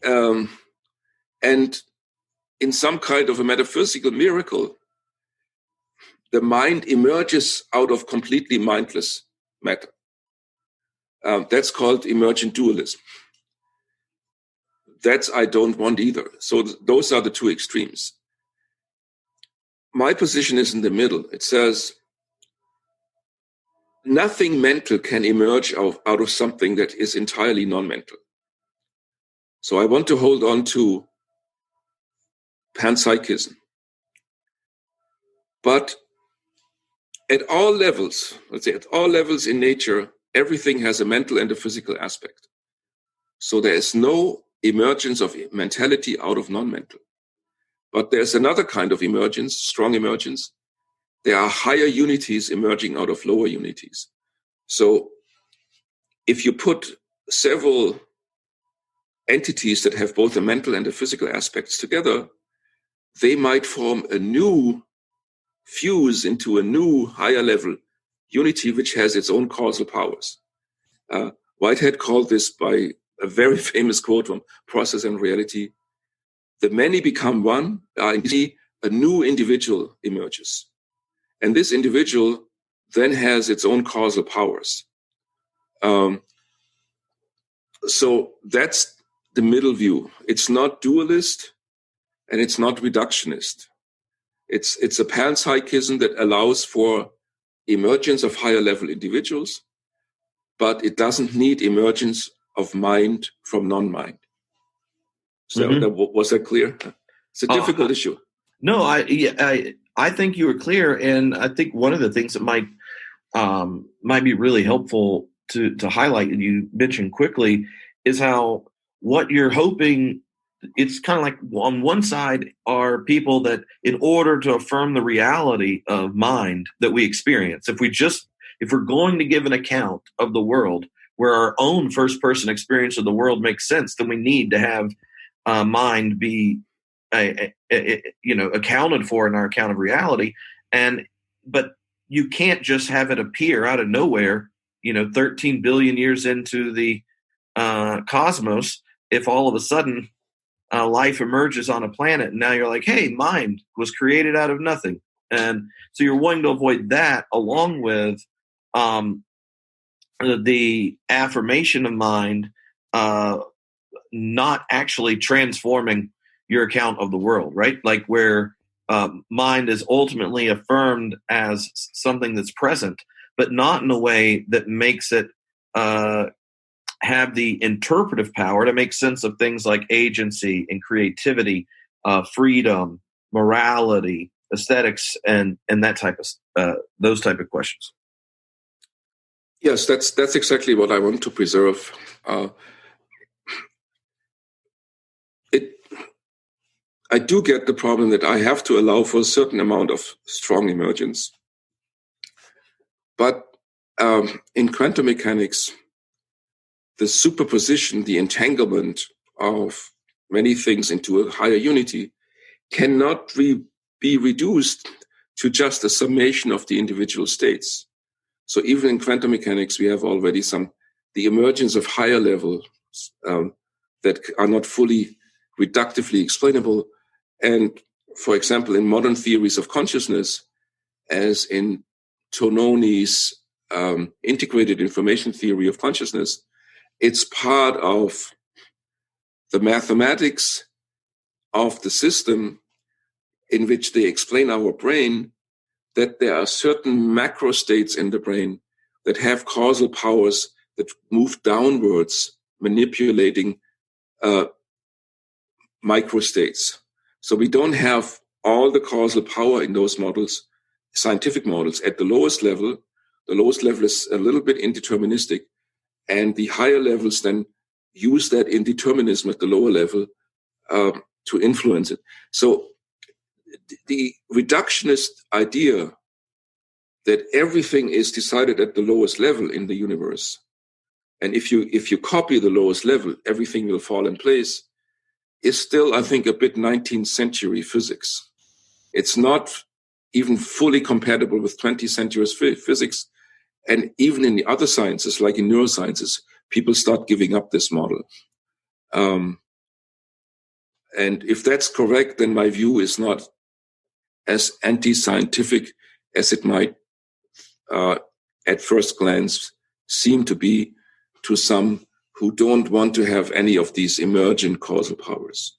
and in some kind of a metaphysical miracle, the mind emerges out of completely mindless matter. That's called emergent dualism. That's I don't want either. So those are the two extremes. My position is in the middle. It says nothing mental can emerge out of something that is entirely non-mental. So I want to hold on to panpsychism. But at all levels, let's say at all levels in nature, everything has a mental and a physical aspect. So there is no emergence of mentality out of non-mental. But there's another kind of emergence, strong emergence. There are higher unities emerging out of lower unities. So if you put several entities that have both a mental and a physical aspects together, they might form a new fuse into a new higher level unity, which has its own causal powers. Whitehead called this by a very famous quote from Process and Reality: the many become one, a new individual emerges. And this individual then has its own causal powers. So that's the middle view. It's not dualist and it's not reductionist. It's a panpsychism that allows for emergence of higher level individuals, but it doesn't need emergence of mind from non-mind. So was that clear? It's a difficult issue. No, I think you were clear, and I think one of the things that might be really helpful to highlight, and you mentioned quickly, is how what you're hoping. It's kind of like on one side are people that, in order to affirm the reality of mind that we experience, if we're going to give an account of the world where our own first person experience of the world makes sense, then we need to have mind be accounted for in our account of reality. But you can't just have it appear out of nowhere, 13 billion years into the cosmos, if all of a sudden life emerges on a planet, and now you're like, hey, mind was created out of nothing. And so you're wanting to avoid that, along with the affirmation of mind not actually transforming your account of the world, right? Like where mind is ultimately affirmed as something that's present, but not in a way that makes it have the interpretive power to make sense of things like agency and creativity, freedom, morality, aesthetics, and that type of those type of questions. Yes, that's exactly what I want to preserve. I do get the problem that I have to allow for a certain amount of strong emergence. But in quantum mechanics, the superposition, the entanglement of many things into a higher unity cannot be reduced to just a summation of the individual states. So even in quantum mechanics, we have already the emergence of higher levels that are not fully reductively explainable. And for example, in modern theories of consciousness, as in Tononi's integrated information theory of consciousness, it's part of the mathematics of the system in which they explain our brain, that there are certain macro states in the brain that have causal powers that move downwards, manipulating microstates. So we don't have all the causal power in those models, scientific models. At the lowest level is a little bit indeterministic, and the higher levels then use that indeterminism at the lower level to influence it. So the reductionist idea that everything is decided at the lowest level in the universe, and if you copy the lowest level, everything will fall in place, is still, I think, a bit 19th century physics. It's not even fully compatible with 20th century physics. And even in the other sciences, like in neurosciences, people start giving up this model. And if that's correct, then my view is not as anti-scientific as it might at first glance seem to be to some who don't want to have any of these emergent causal powers.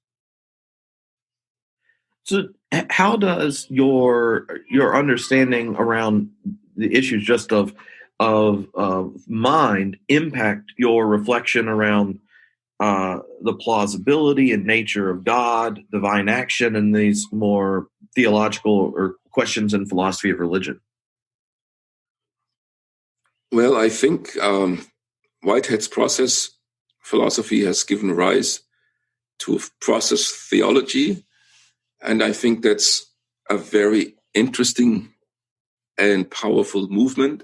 So how does your understanding around the issues just of mind impact your reflection around the plausibility and nature of God, divine action, and these more theological or questions in philosophy of religion? Well, I think Whitehead's process philosophy has given rise to process theology, and I think that's a very interesting and powerful movement.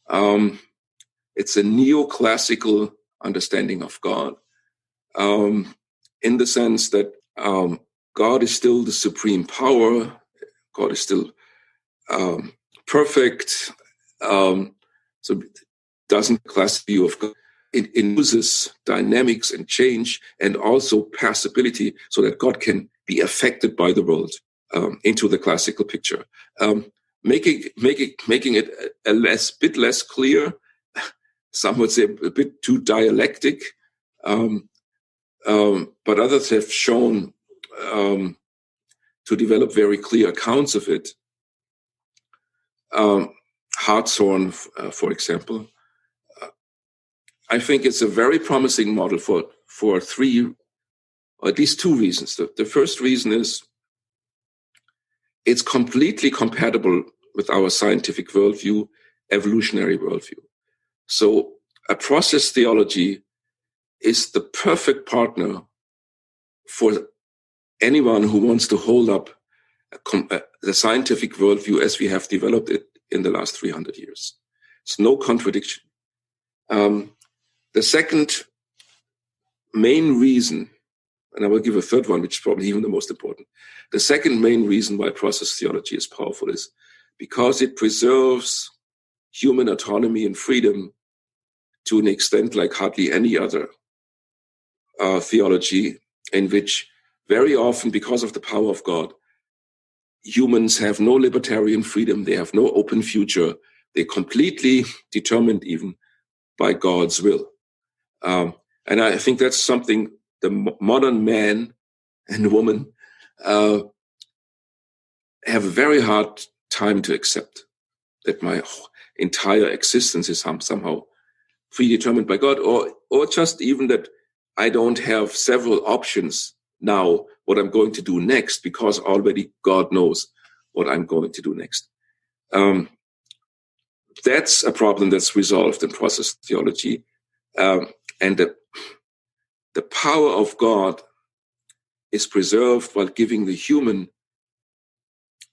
It's a neoclassical understanding of God, in the sense that God is still the supreme power. God is still perfect. So it doesn't class view of God. It uses dynamics and change and also passibility so that God can be affected by the world into the classical picture. Making it a bit less clear, some would say a bit too dialectic, but others have shown to develop very clear accounts of it. Hartshorne, for example, I think it's a very promising model for three, or at least two reasons. The first reason is it's completely compatible with our scientific worldview, evolutionary worldview. So a process theology is the perfect partner for anyone who wants to hold up the scientific worldview as we have developed it in the last 300 years. It's no contradiction. The second main reason, and I will give a third one, which is probably even the most important. The second main reason why process theology is powerful is because it preserves human autonomy and freedom to an extent like hardly any other theology, in which very often, because of the power of God, humans have no libertarian freedom. They have no open future. They're completely determined even by God's will. And I think that's something the modern man and woman have a very hard time to accept, that my entire existence is somehow predetermined by God, or just even that I don't have several options now what I'm going to do next, because already God knows what I'm going to do next. that's a problem that's resolved in process theology. And the power of God is preserved while giving the human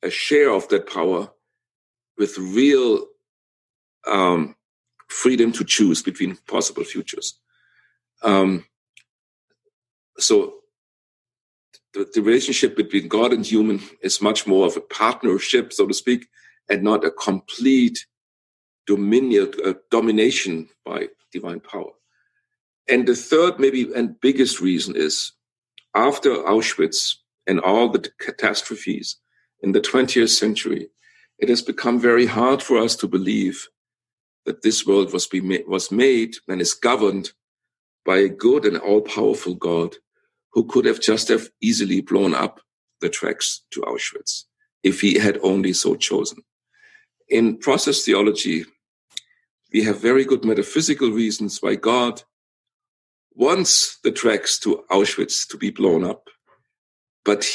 a share of that power with real freedom to choose between possible futures. So the relationship between God and human is much more of a partnership, so to speak, and not a complete domination by divine power. And the third, maybe, and biggest reason is, after Auschwitz and all the catastrophes in the 20th century, it has become very hard for us to believe that this world was made and is governed by a good and all-powerful God who could have easily blown up the tracks to Auschwitz if he had only so chosen. In process theology, we have very good metaphysical reasons why God wants the tracks to Auschwitz to be blown up, but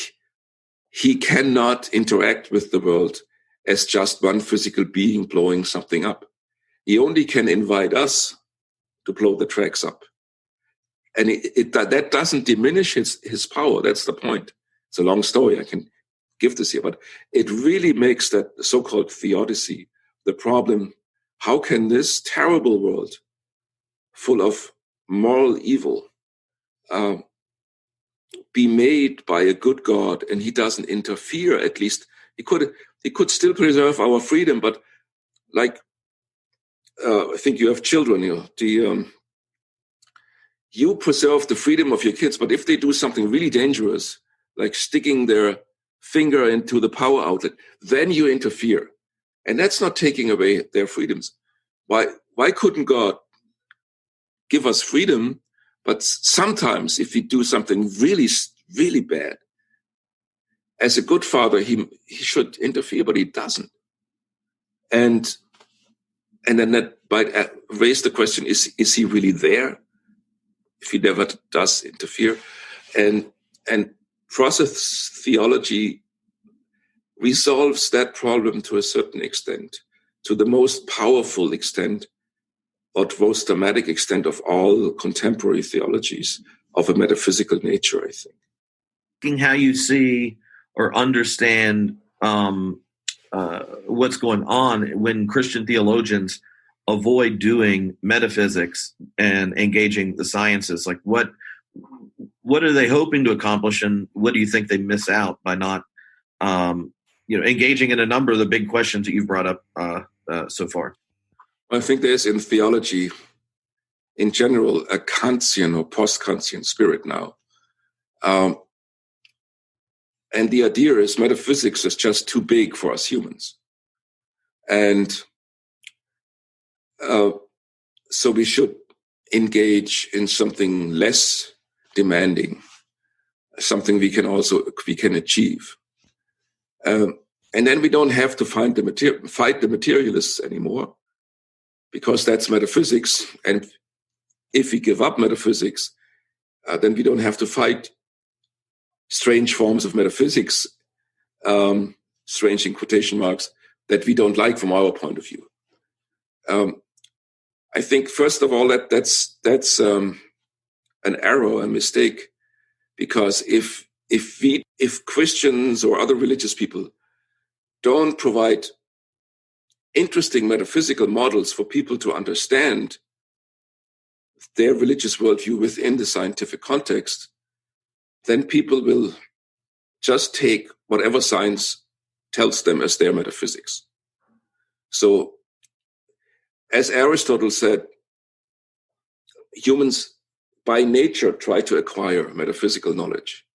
he cannot interact with the world as just one physical being blowing something up. He only can invite us to blow the tracks up. And that doesn't diminish his power. That's the point. It's a long story. I can give this here, but it really makes that so-called theodicy the problem. How can this terrible world full of moral evil be made by a good God, and he doesn't interfere? At least he could still preserve our freedom, but like I think you have children, you preserve the freedom of your kids, but if they do something really dangerous, like sticking their finger into the power outlet, then you interfere. And that's not taking away their freedoms. Why couldn't God give us freedom? But sometimes if we do something really, really bad, as a good father, he should interfere, but he doesn't. And then that might raise the question, is he really there if he never does interfere? And process theology resolves that problem to a certain extent, to the most powerful extent, or most dramatic extent of all contemporary theologies of a metaphysical nature, I think. How you see or understand what's going on when Christian theologians avoid doing metaphysics and engaging the sciences. Like what are they hoping to accomplish, and what do you think they miss out by not engaging in a number of the big questions that you've brought up so far? I think there's in theology in general a Kantian or Post-Kantian spirit now. And the idea is metaphysics is just too big for us humans. And so we should engage in something less demanding, something we can achieve. And then we don't have to fight the materialists anymore, because that's metaphysics. And if we give up metaphysics, then we don't have to fight strange forms of metaphysics, strange in quotation marks, that we don't like from our point of view. I think, first of all, that's an error, a mistake, because if Christians or other religious people don't provide interesting metaphysical models for people to understand their religious worldview within the scientific context, then people will just take whatever science tells them as their metaphysics. So, as Aristotle said, humans by nature try to acquire metaphysical knowledge.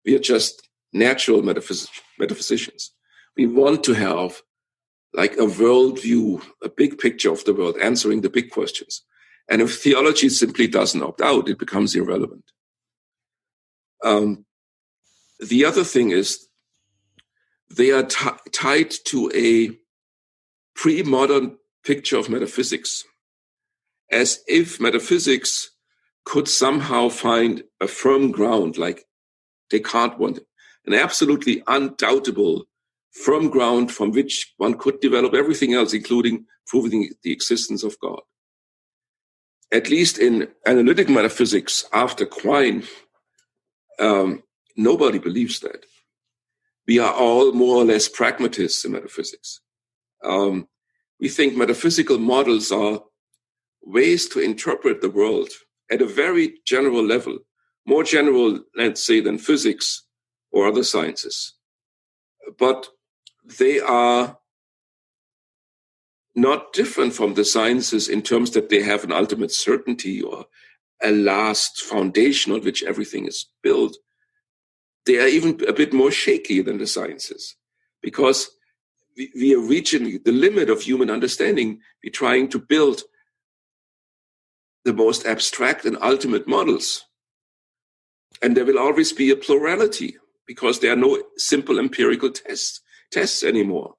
We are just natural metaphysicians. We want to have like a worldview, a big picture of the world, answering the big questions. And if theology simply doesn't opt out, it becomes irrelevant. The other thing is they are tied to a pre-modern picture of metaphysics, as if metaphysics could somehow find a firm ground, like Descartes wanted, an absolutely undoubtable firm ground from which one could develop everything else, including proving the existence of God. At least in analytic metaphysics, after Quine, nobody believes that. We are all more or less pragmatists in metaphysics. We think metaphysical models are ways to interpret the world at a very general level, more general, let's say, than physics or other sciences. But they are not different from the sciences in terms that they have an ultimate certainty or a last foundation on which everything is built. They are even a bit more shaky than the sciences because we are reaching the limit of human understanding. We're trying to build the most abstract and ultimate models. And there will always be a plurality because there are no simple empirical tests anymore.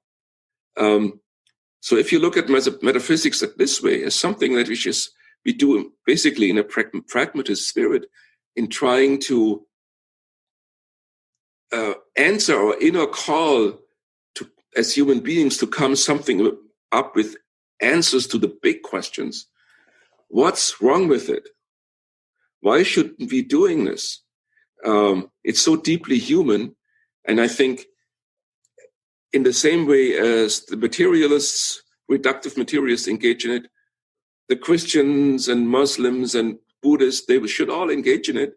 So if you look at metaphysics this way, as something that we do basically in a pragmatist spirit in trying to answer our inner call to, as human beings, to come something up with answers to the big questions. What's wrong with it? Why shouldn't we be doing this? It's so deeply human. And I think in the same way as the materialists, reductive materialists engage in it, the Christians and Muslims and Buddhists, they should all engage in it.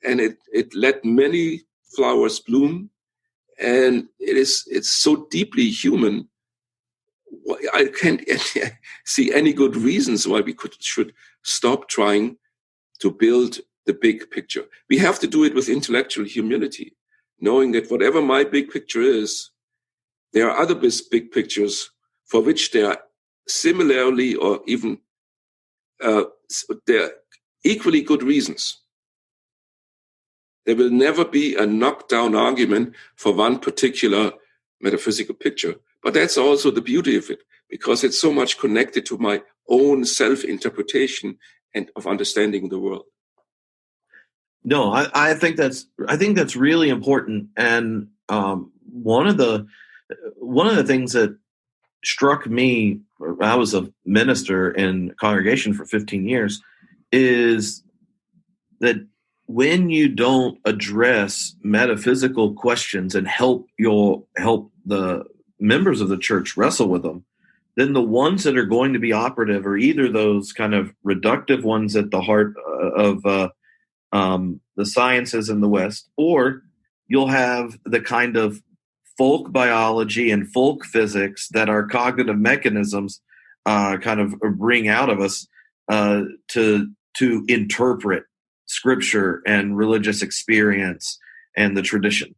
And it let many flowers bloom. And it's so deeply human. I can't see any good reasons why we should stop trying to build the big picture. We have to do it with intellectual humility, knowing that whatever my big picture is, there are other big pictures for which there are similarly or even there are equally good reasons. There will never be a knockdown argument for one particular metaphysical picture. But that's also the beauty of it, because it's so much connected to my own self-interpretation and of understanding the world. No, I think that's really important. And one of the things that struck me, I was a minister in congregation for 15 years, is that when you don't address metaphysical questions and help the members of the church wrestle with them, then the ones that are going to be operative are either those kind of reductive ones at the heart of the sciences in the West, or you'll have the kind of folk biology and folk physics that our cognitive mechanisms kind of bring out of us to interpret scripture and religious experience and the tradition.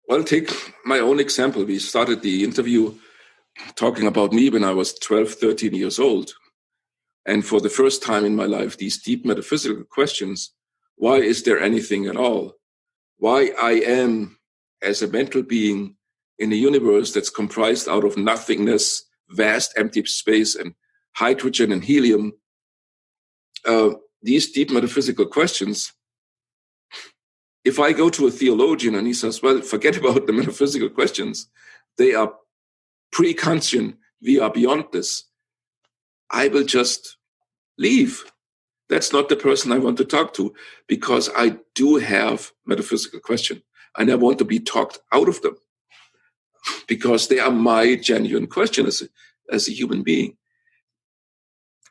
Well, take my own example. We started the interview talking about me when I was 12, 13 years old. And for the first time in my life, these deep metaphysical questions, why is there anything at all? Why I am, as a mental being, in a universe that's comprised out of nothingness, vast empty space, and hydrogen and helium. These deep metaphysical questions, if I go to a theologian and he says, well, forget about the metaphysical questions, they are pre-Kantian, we are beyond this, I will just leave. That's not the person I want to talk to, because I do have metaphysical questions and I want to be talked out of them because they are my genuine question as a human being.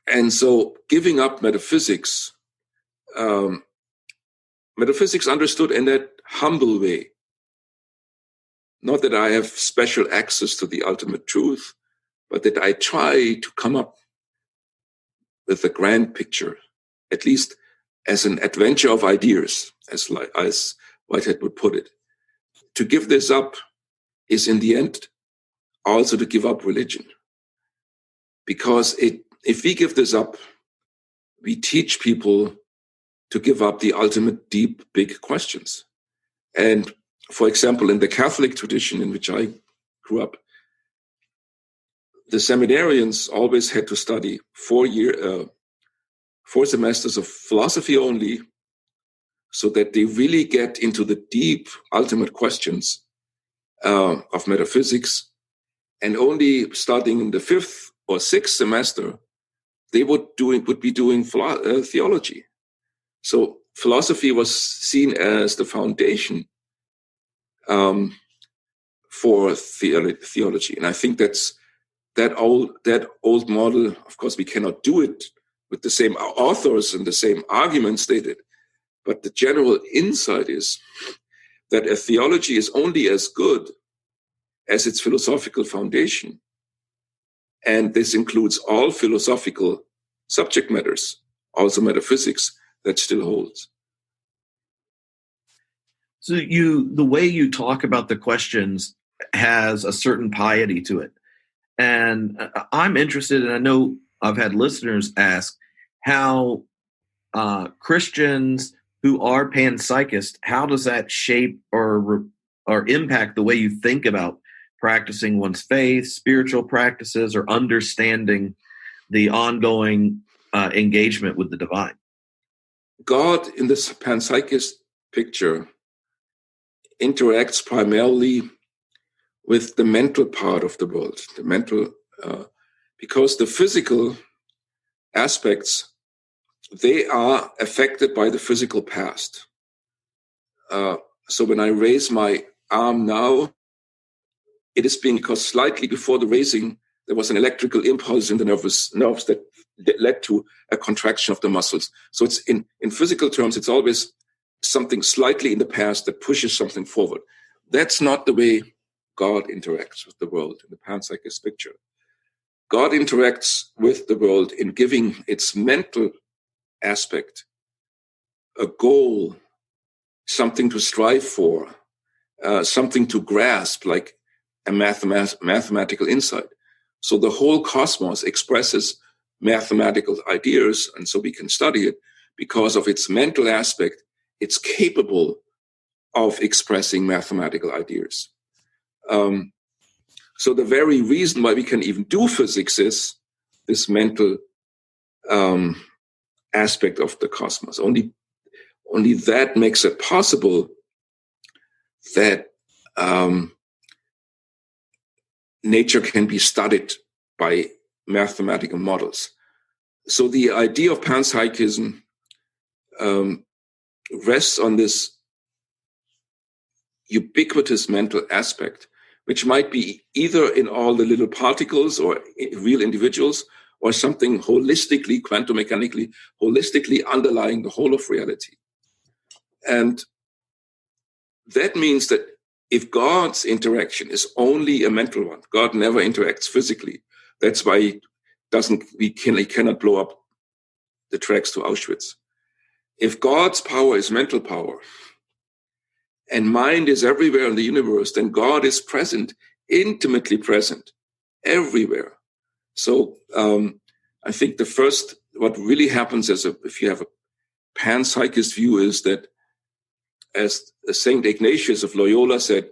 And so giving up metaphysics, metaphysics understood in that humble way, not that I have special access to the ultimate truth, but that I try to come up with a grand picture, at least as an adventure of ideas, as Whitehead would put it. To give this up is in the end also to give up religion. Because if we give this up, we teach people to give up the ultimate deep, big questions. And for example, in the Catholic tradition in which I grew up, the seminarians always had to study 4 semesters of philosophy only, so that they really get into the deep, ultimate questions of metaphysics, and only starting in the 5th or 6th semester, they would be doing theology. So philosophy was seen as the foundation for theology, and I think that old model. Of course, we cannot do it with the same authors and the same arguments they did, but the general insight is that a theology is only as good as its philosophical foundation, and this includes all philosophical subject matters, also metaphysics, that still holds. So the way you talk about the questions has a certain piety to it. And I'm interested, and I know I've had listeners ask how Christians who are panpsychists, how does that shape or impact the way you think about practicing one's faith, spiritual practices, or understanding the ongoing engagement with the divine? God, in this panpsychist picture, interacts primarily with the mental part of the world, because the physical aspects, they are affected by the physical past. So when I raise my arm now, it is because slightly before the raising, there was an electrical impulse in the nerves that led to a contraction of the muscles. So it's in physical terms, it's always something slightly in the past that pushes something forward. That's not the way God interacts with the world in the panpsychist picture. God interacts with the world in giving its mental aspect a goal, something to strive for, something to grasp, like a mathematical insight. So the whole cosmos expresses mathematical ideas, and so we can study it because of its mental aspect. It's capable of expressing mathematical ideas. So the very reason why we can even do physics is this mental aspect of the cosmos. Only that makes it possible that nature can be studied by mathematical models. So the idea of panpsychism rests on this ubiquitous mental aspect, which might be either in all the little particles or real individuals, or something holistically, quantum mechanically, holistically underlying the whole of reality. And that means that if God's interaction is only a mental one, God never interacts physically. That's why he cannot blow up the tracks to Auschwitz. If God's power is mental power, and mind is everywhere in the universe, then God is present, intimately present, everywhere. So I think what really happens if you have a panpsychist view is that, as Saint Ignatius of Loyola said,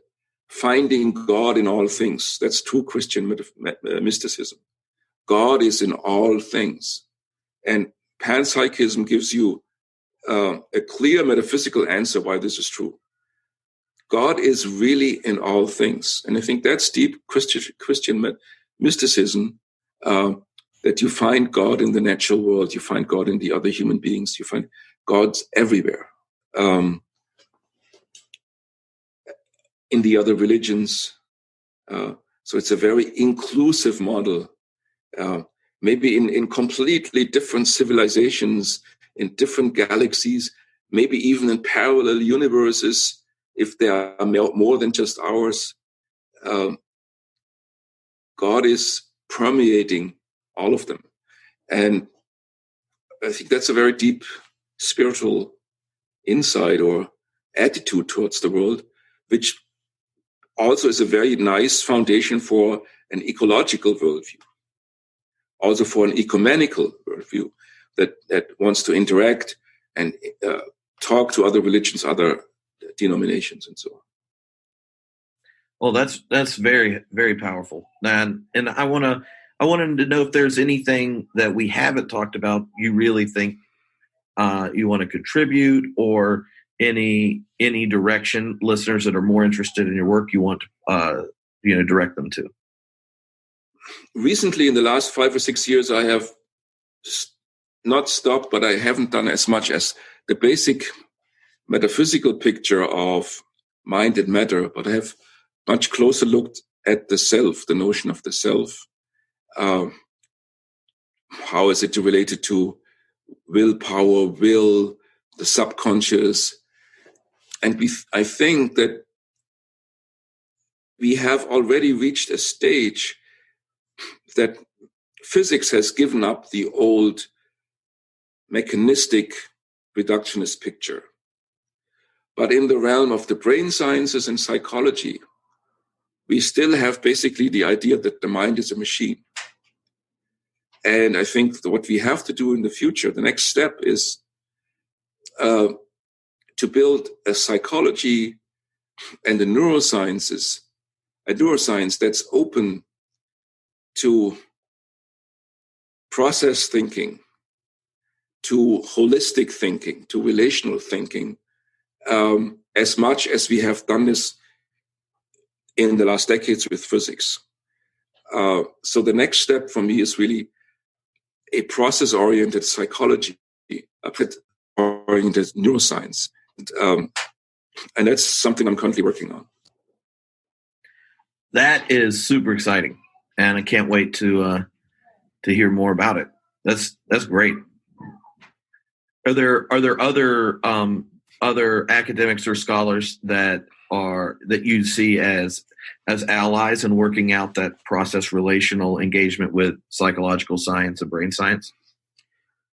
finding God in all things. That's true Christian mysticism. God is in all things. And panpsychism gives you a clear metaphysical answer why this is true. God is really in all things. And I think that's deep Christian mysticism, that you find God in the natural world, you find God in the other human beings, you find God's everywhere. In the other religions. So it's a very inclusive model. Maybe in completely different civilizations, in different galaxies, maybe even in parallel universes, if there are more than just ours, God is permeating all of them. And I think that's a very deep spiritual insight or attitude towards the world, which also is a very nice foundation for an ecological worldview, also for an ecumenical worldview that wants to interact and talk to other religions, other denominations, and so on. Well, that's very, very powerful. And I wanted to know if there's anything that we haven't talked about you really think you want to contribute, or any direction listeners that are more interested in your work you want to direct them to? Recently, in the last 5 or 6 years, I have not stopped, but I haven't done as much as the basic metaphysical picture of mind and matter, but I have much closer looked at the self, the notion of the self. How is it related to willpower, will, the subconscious? And I think that we have already reached a stage that physics has given up the old mechanistic reductionist picture. But in the realm of the brain sciences and psychology, we still have basically the idea that the mind is a machine. And I think that what we have to do in the future, the next step is to build a psychology and a neuroscience that's open to process thinking, to holistic thinking, to relational thinking, as much as we have done this in the last decades with physics. So the next step for me is really a process-oriented psychology, a oriented neuroscience. And that's something I'm currently working on. That is super exciting, and I can't wait to hear more about it. That's great. Are there other academics or scholars that you see as allies in working out that process relational engagement with psychological science and brain science?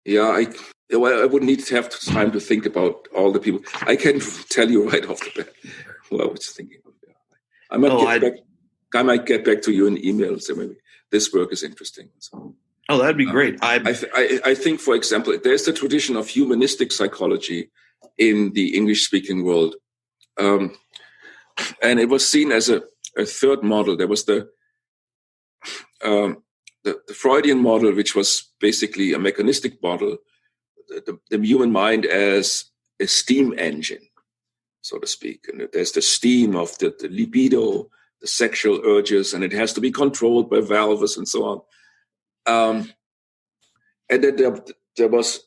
Yeah, I would need to have time to think about all the people. I can't tell you right off the bat who I was thinking of. I might get back to you in emails. So maybe this work is interesting. So. Oh, that'd be great. I think, for example, there's the tradition of humanistic psychology in the English-speaking world. And it was seen as a third model. There was the Freudian model, which was basically a mechanistic model, the human mind as a steam engine, so to speak. And there's the steam of the libido, the sexual urges, and it has to be controlled by valves and so on. And then there was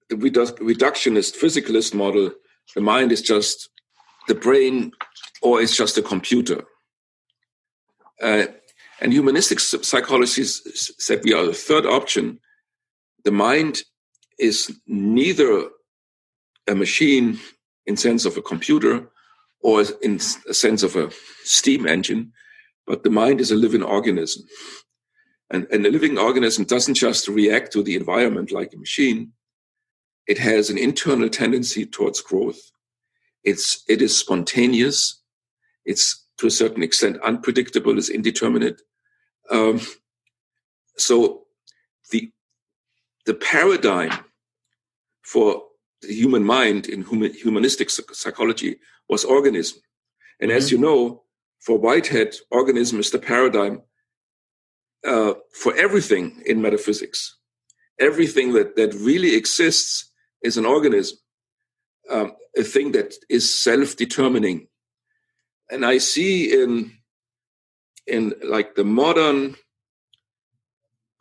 the reductionist, physicalist model. The mind is just the brain, or it's just a computer. And humanistic psychology said we are the third option. The mind is neither a machine in sense of a computer or in a sense of a steam engine, but the mind is a living organism. And a living organism doesn't just react to the environment like a machine. It has an internal tendency towards growth. It is spontaneous. It's to a certain extent unpredictable, it's indeterminate. So the paradigm for the human mind in humanistic psychology was organism. And as you know, for Whitehead, organism is the paradigm for everything in metaphysics. Everything that really exists is an organism, a thing that is self-determining. And I see in like the modern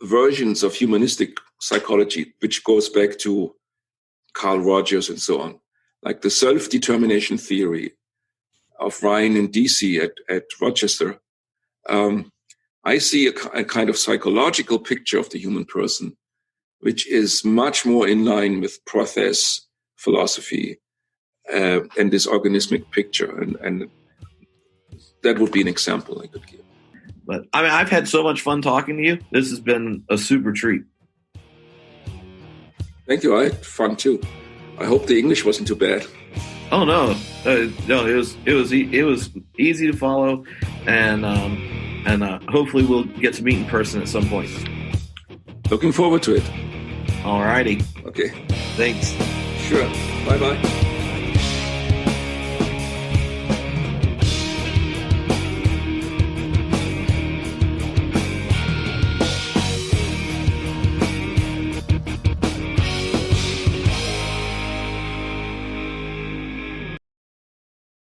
versions of humanistic psychology, which goes back to Carl Rogers and so on, like the self-determination theory of Ryan and DC at Rochester, I see a kind of psychological picture of the human person, which is much more in line with process philosophy and this organismic picture. And that would be an example I could give. But I mean, I've had so much fun talking to you. This has been a super treat. Thank you. I had fun too. I hope the English wasn't too bad. Oh no, no, it was easy to follow, and hopefully we'll get to meet in person at some point. Looking forward to it. All righty. Okay. Thanks. Sure. Bye-bye.